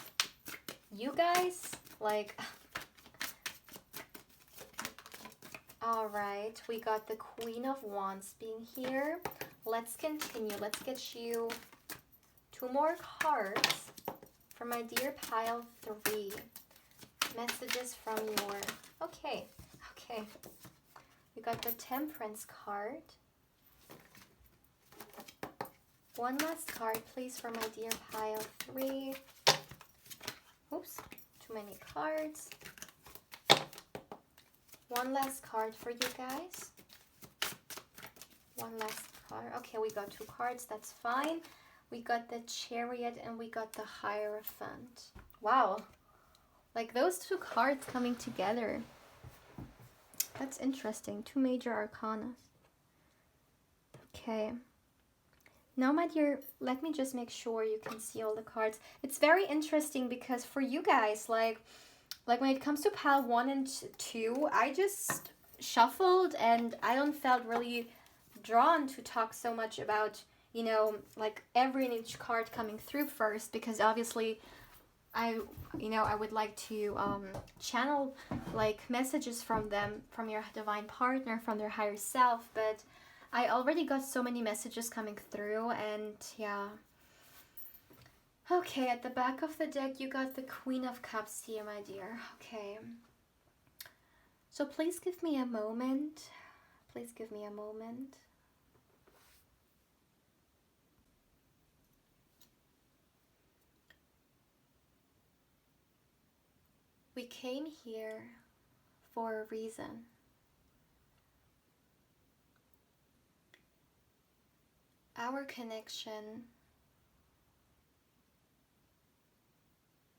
you guys, like, all right, we got the Queen of Wands being here. Let's continue. Let's get you 2 more cards for my dear pile 3. Messages from your, okay, we got the Temperance card. 1 last card, please, for my dear pile 3. Oops, too many cards. 1 last card for you guys. 1 last card. Okay, we got 2 cards. That's fine. We got the Chariot and we got the Hierophant. Wow. Like, those 2 cards coming together. That's interesting. 2 major arcanas. Okay. Now, my dear, let me just make sure you can see all the cards. It's very interesting because for you guys, like when it comes to pile 1 and 2, I just shuffled and I don't felt really drawn to talk so much about, you know, like every and each card coming through first, because obviously I would like to channel like messages from them, from your divine partner, from their higher self, but I already got so many messages coming through, and yeah. Okay, at the back of the deck, you got the Queen of Cups here, my dear. Okay. So please give me a moment. Please give me a moment. We came here for a reason. Our connection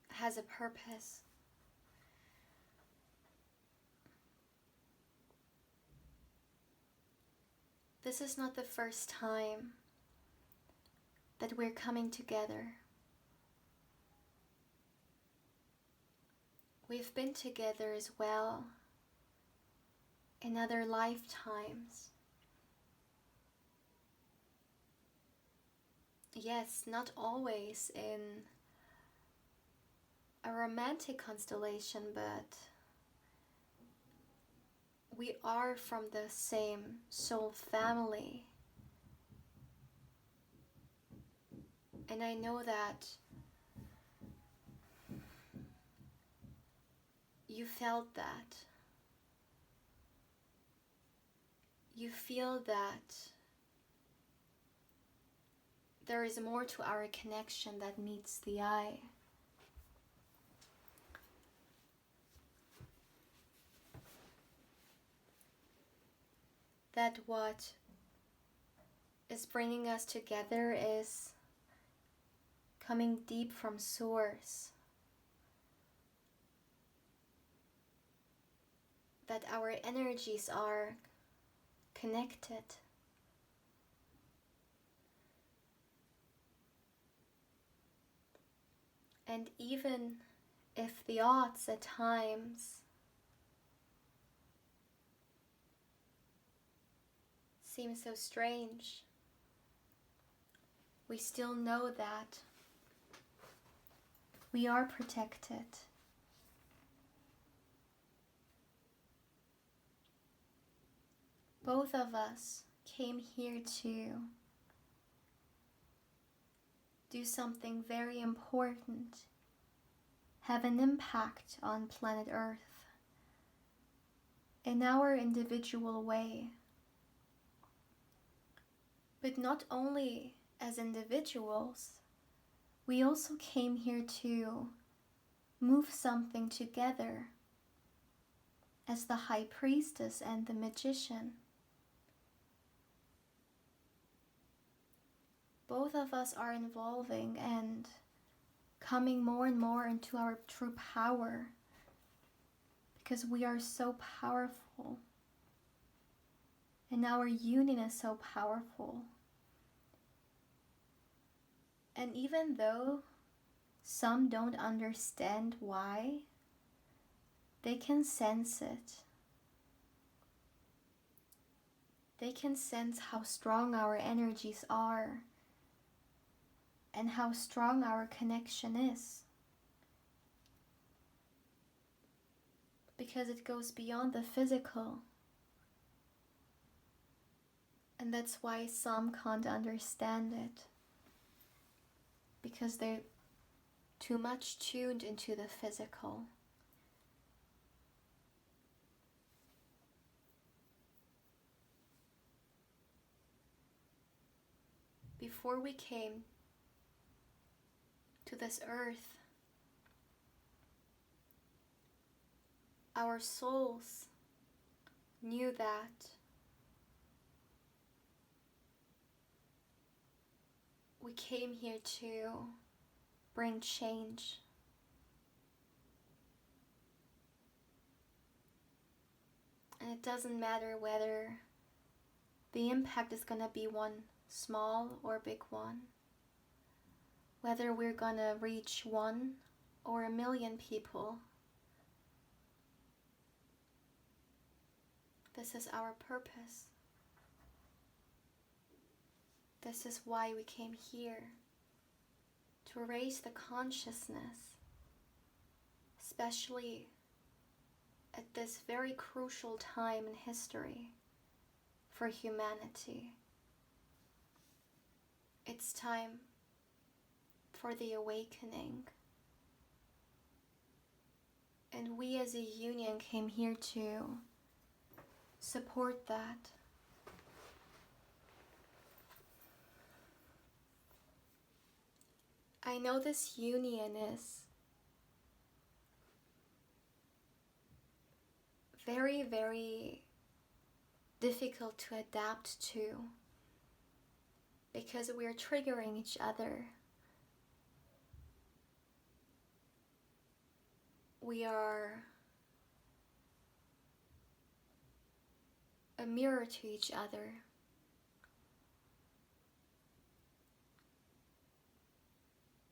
has a purpose. This is not the first time that we're coming together. We've been together as well in other lifetimes. Yes, not always in a romantic constellation, but we are from the same soul family. And I know that you felt that. You feel that there is more to our connection that meets the eye. That what is bringing us together is coming deep from source. That our energies are connected. And even if the odds at times seem so strange, we still know that we are protected. Both of us came here to do something very important, have an impact on planet Earth in our individual way. But not only as individuals, we also came here to move something together as the High Priestess and the Magician. Both of us are evolving and coming more and more into our true power because we are so powerful and our union is so powerful. And even though some don't understand why, they can sense it. They can sense how strong our energies are and how strong our connection is. Because it goes beyond the physical. And that's why some can't understand it. Because they're too much tuned into the physical. Before we came to this earth, our souls knew that we came here to bring change. And it doesn't matter whether the impact is gonna be one small or big one. Whether we're gonna reach 1 or 1,000,000 people. This is our purpose. This is why we came here, to raise the consciousness, especially at this very crucial time in history for humanity. It's time for the awakening. And we as a union came here to support that. I know this union is very, very difficult to adapt to because we're triggering each other. We are a mirror to each other.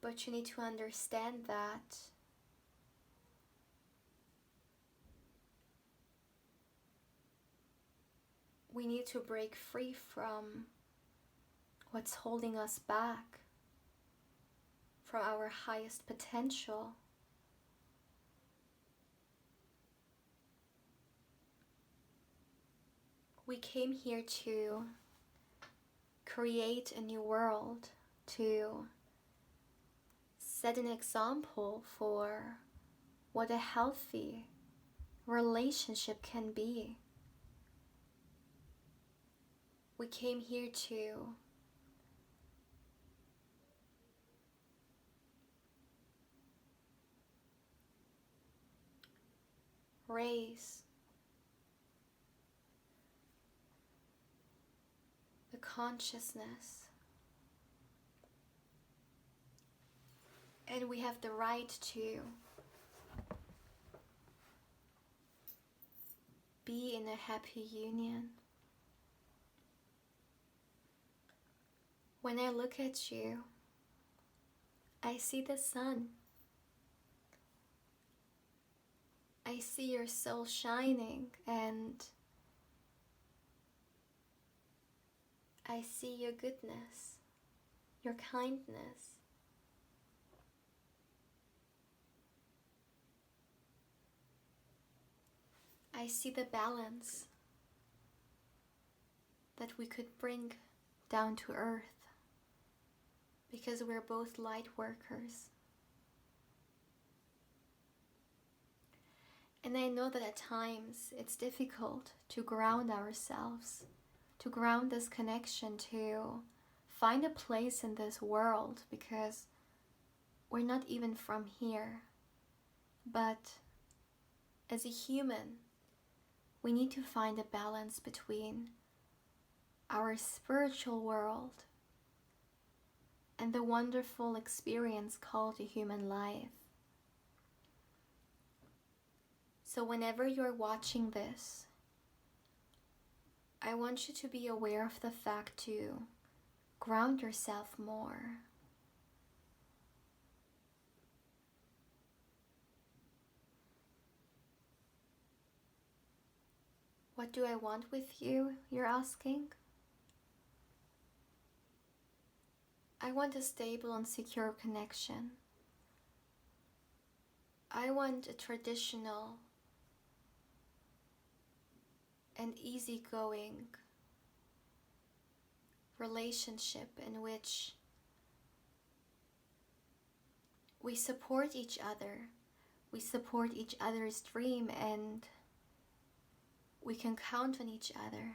But you need to understand that we need to break free from what's holding us back from our highest potential. We came here to create a new world, to set an example for what a healthy relationship can be. We came here to raise the consciousness, and we have the right to be in a happy union. When I look at you, I see the sun. I see your soul shining, and I see your goodness, your kindness. I see the balance that we could bring down to earth, because we're both light workers. And I know that at times it's difficult to ground ourselves, to ground this connection, to find a place in this world, because we're not even from here. But as a human, we need to find a balance between our spiritual world and the wonderful experience called a human life. So whenever you're watching this, I want you to be aware of the fact to ground yourself more. What do I want with you, you're asking? I want a stable and secure connection. I want a traditional and easygoing relationship in which we support each other, we support each other's dream, and we can count on each other.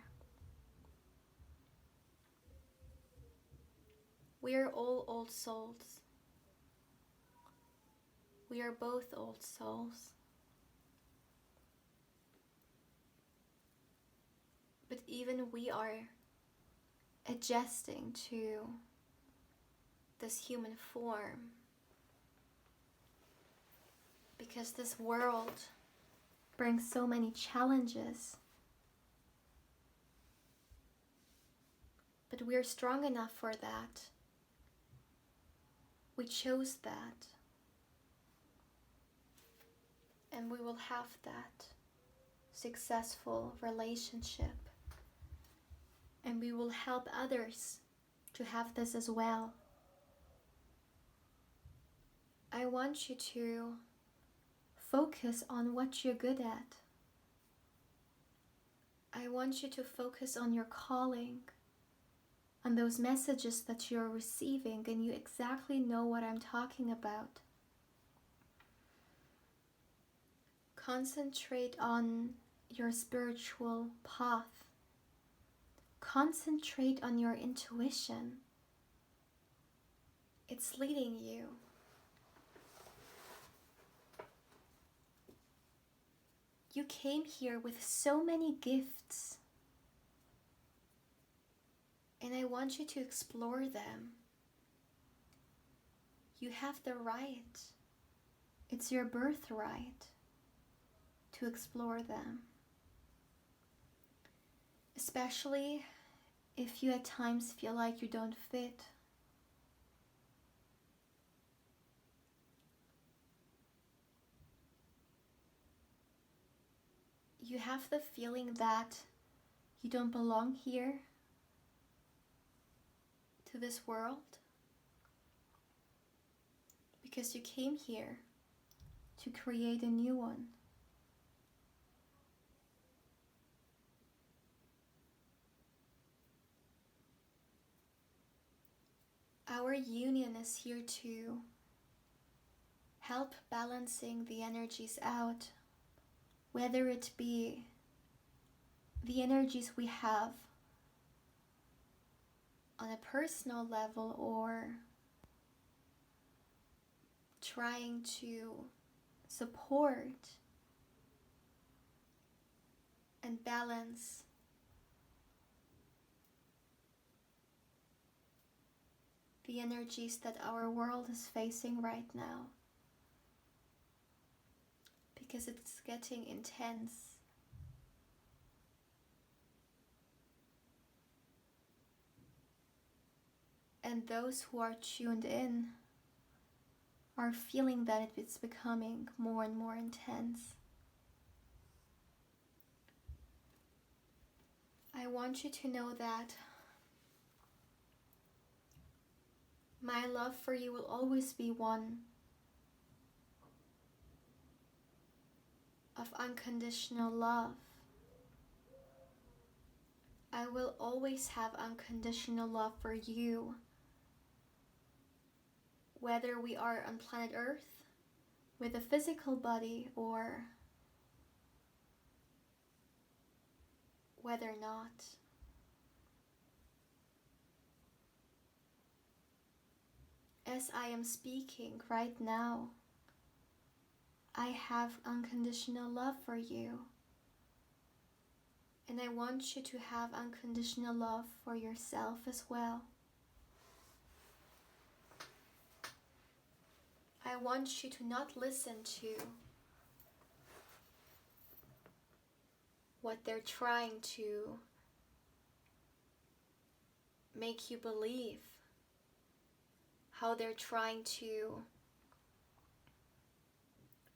We are all old souls. We are both old souls. But even we are adjusting to this human form, because this world brings so many challenges. But we're strong enough for that. We chose that. And we will have that successful relationship. And we will help others to have this as well. I want you to focus on what you're good at. I want you to focus on your calling, on those messages that you're receiving, and you exactly know what I'm talking about. Concentrate on your spiritual path. Concentrate on your intuition. It's leading you. You came here with so many gifts, and I want you to explore them. You have the right. It's your birthright to explore them. Especially if you at times feel like you don't fit. You have the feeling that you don't belong here, to this world, because you came here to create a new one. Our union is here to help balancing the energies out, whether it be the energies we have on a personal level or trying to support and balance the energies that our world is facing right now, because it's getting intense. And those who are tuned in are feeling that it's becoming more and more intense. I want you to know that my love for you will always be one of unconditional love. I will always have unconditional love for you, whether we are on planet Earth with a physical body or whether not. As I am speaking right now, I have unconditional love for you. And I want you to have unconditional love for yourself as well. I want you to not listen to what they're trying to make you believe, how they're trying to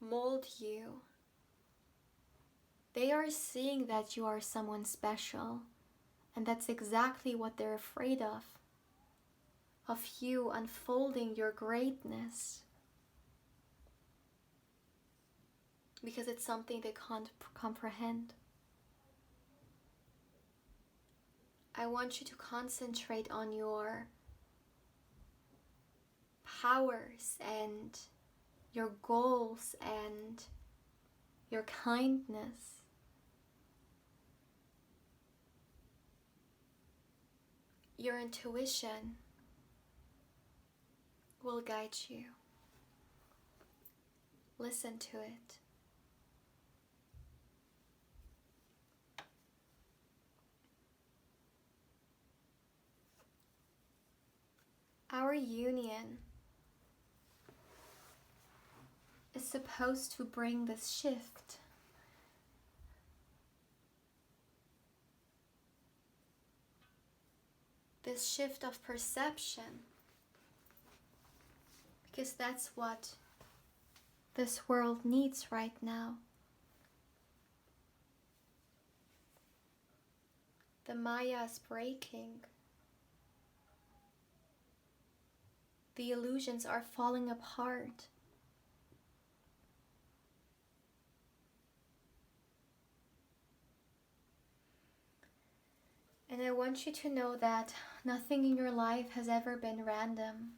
mold you. They are seeing that you are someone special, and that's exactly what they're afraid of you unfolding your greatness, because it's something they can't comprehend. I want you to concentrate on your powers and your goals and your kindness. Your intuition will guide you. Listen to it. Our union is supposed to bring this shift. This shift of perception. Because that's what this world needs right now. The Maya is breaking. The illusions are falling apart. And I want you to know that nothing in your life has ever been random.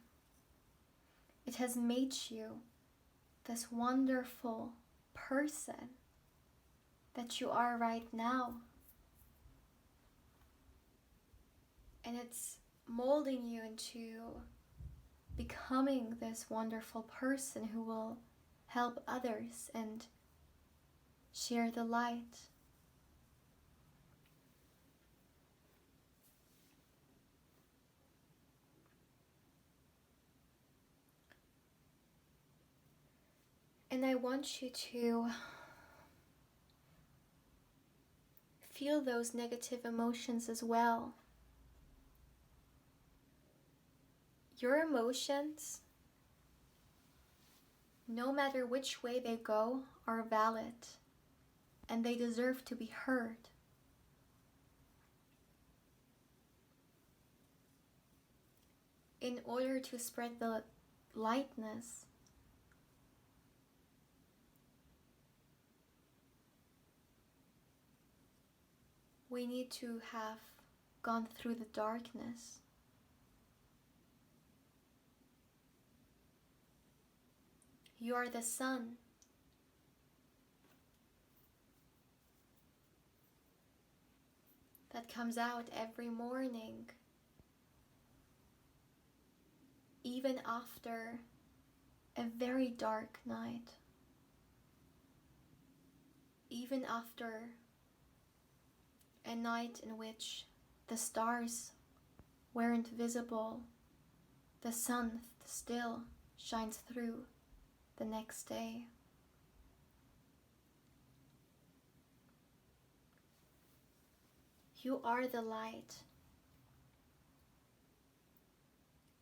It has made you this wonderful person that you are right now. And it's molding you into becoming this wonderful person who will help others and share the light. And I want you to feel those negative emotions as well. Your emotions, no matter which way they go, are valid and they deserve to be heard. In order to spread the lightness, we need to have gone through the darkness. You are the sun. That comes out every morning, even after a very dark night, even after a night in which the stars weren't visible, the sun still shines through the next day. You are the light,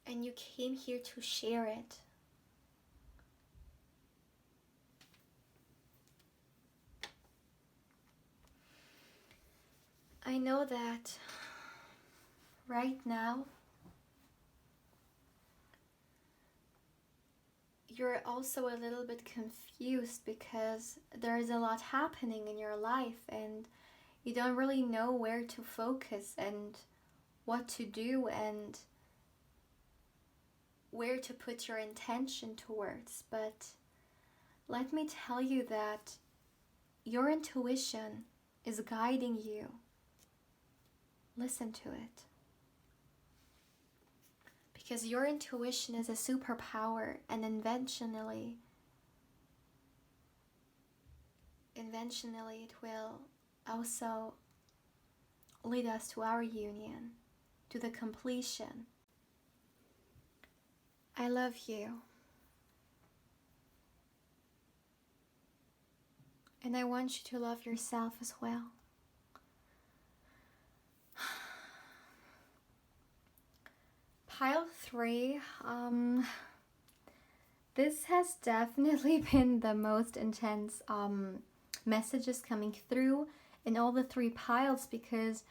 and you came here to share it. I know that right now you're also a little bit confused because there is a lot happening in your life and you don't really know where to focus and what to do and where to put your intention towards. But let me tell you that your intuition is guiding you. Listen to it. Because your intuition is a superpower, and eventually it will also lead us to our union, to the completion. I love you. And I want you to love yourself as well. Pile 3, this has definitely been the most intense messages coming through in all the 3 piles, because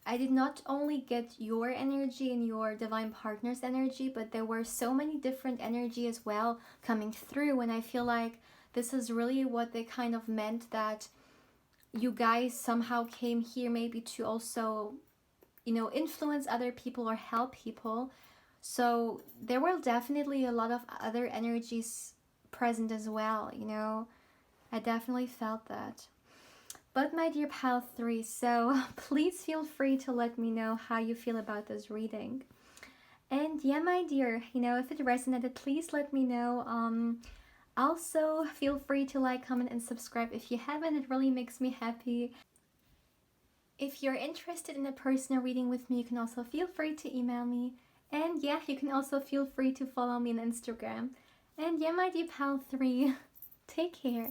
I did not only get your energy and your divine partner's energy, but there were so many different energy as well coming through, and I feel like this is really what they kind of meant, that you guys somehow came here maybe to also, influence other people or help people. So there were definitely a lot of other energies present as well, I definitely felt that. But my dear pile 3, so please feel free to let me know how you feel about this reading. And yeah, my dear, if it resonated, please let me know. Also, feel free to like, comment, and subscribe if you haven't. It really makes me happy. If you're interested in a personal reading with me, you can also feel free to email me. And yeah, you can also feel free to follow me on Instagram. And yeah, my dear pal 3, take care.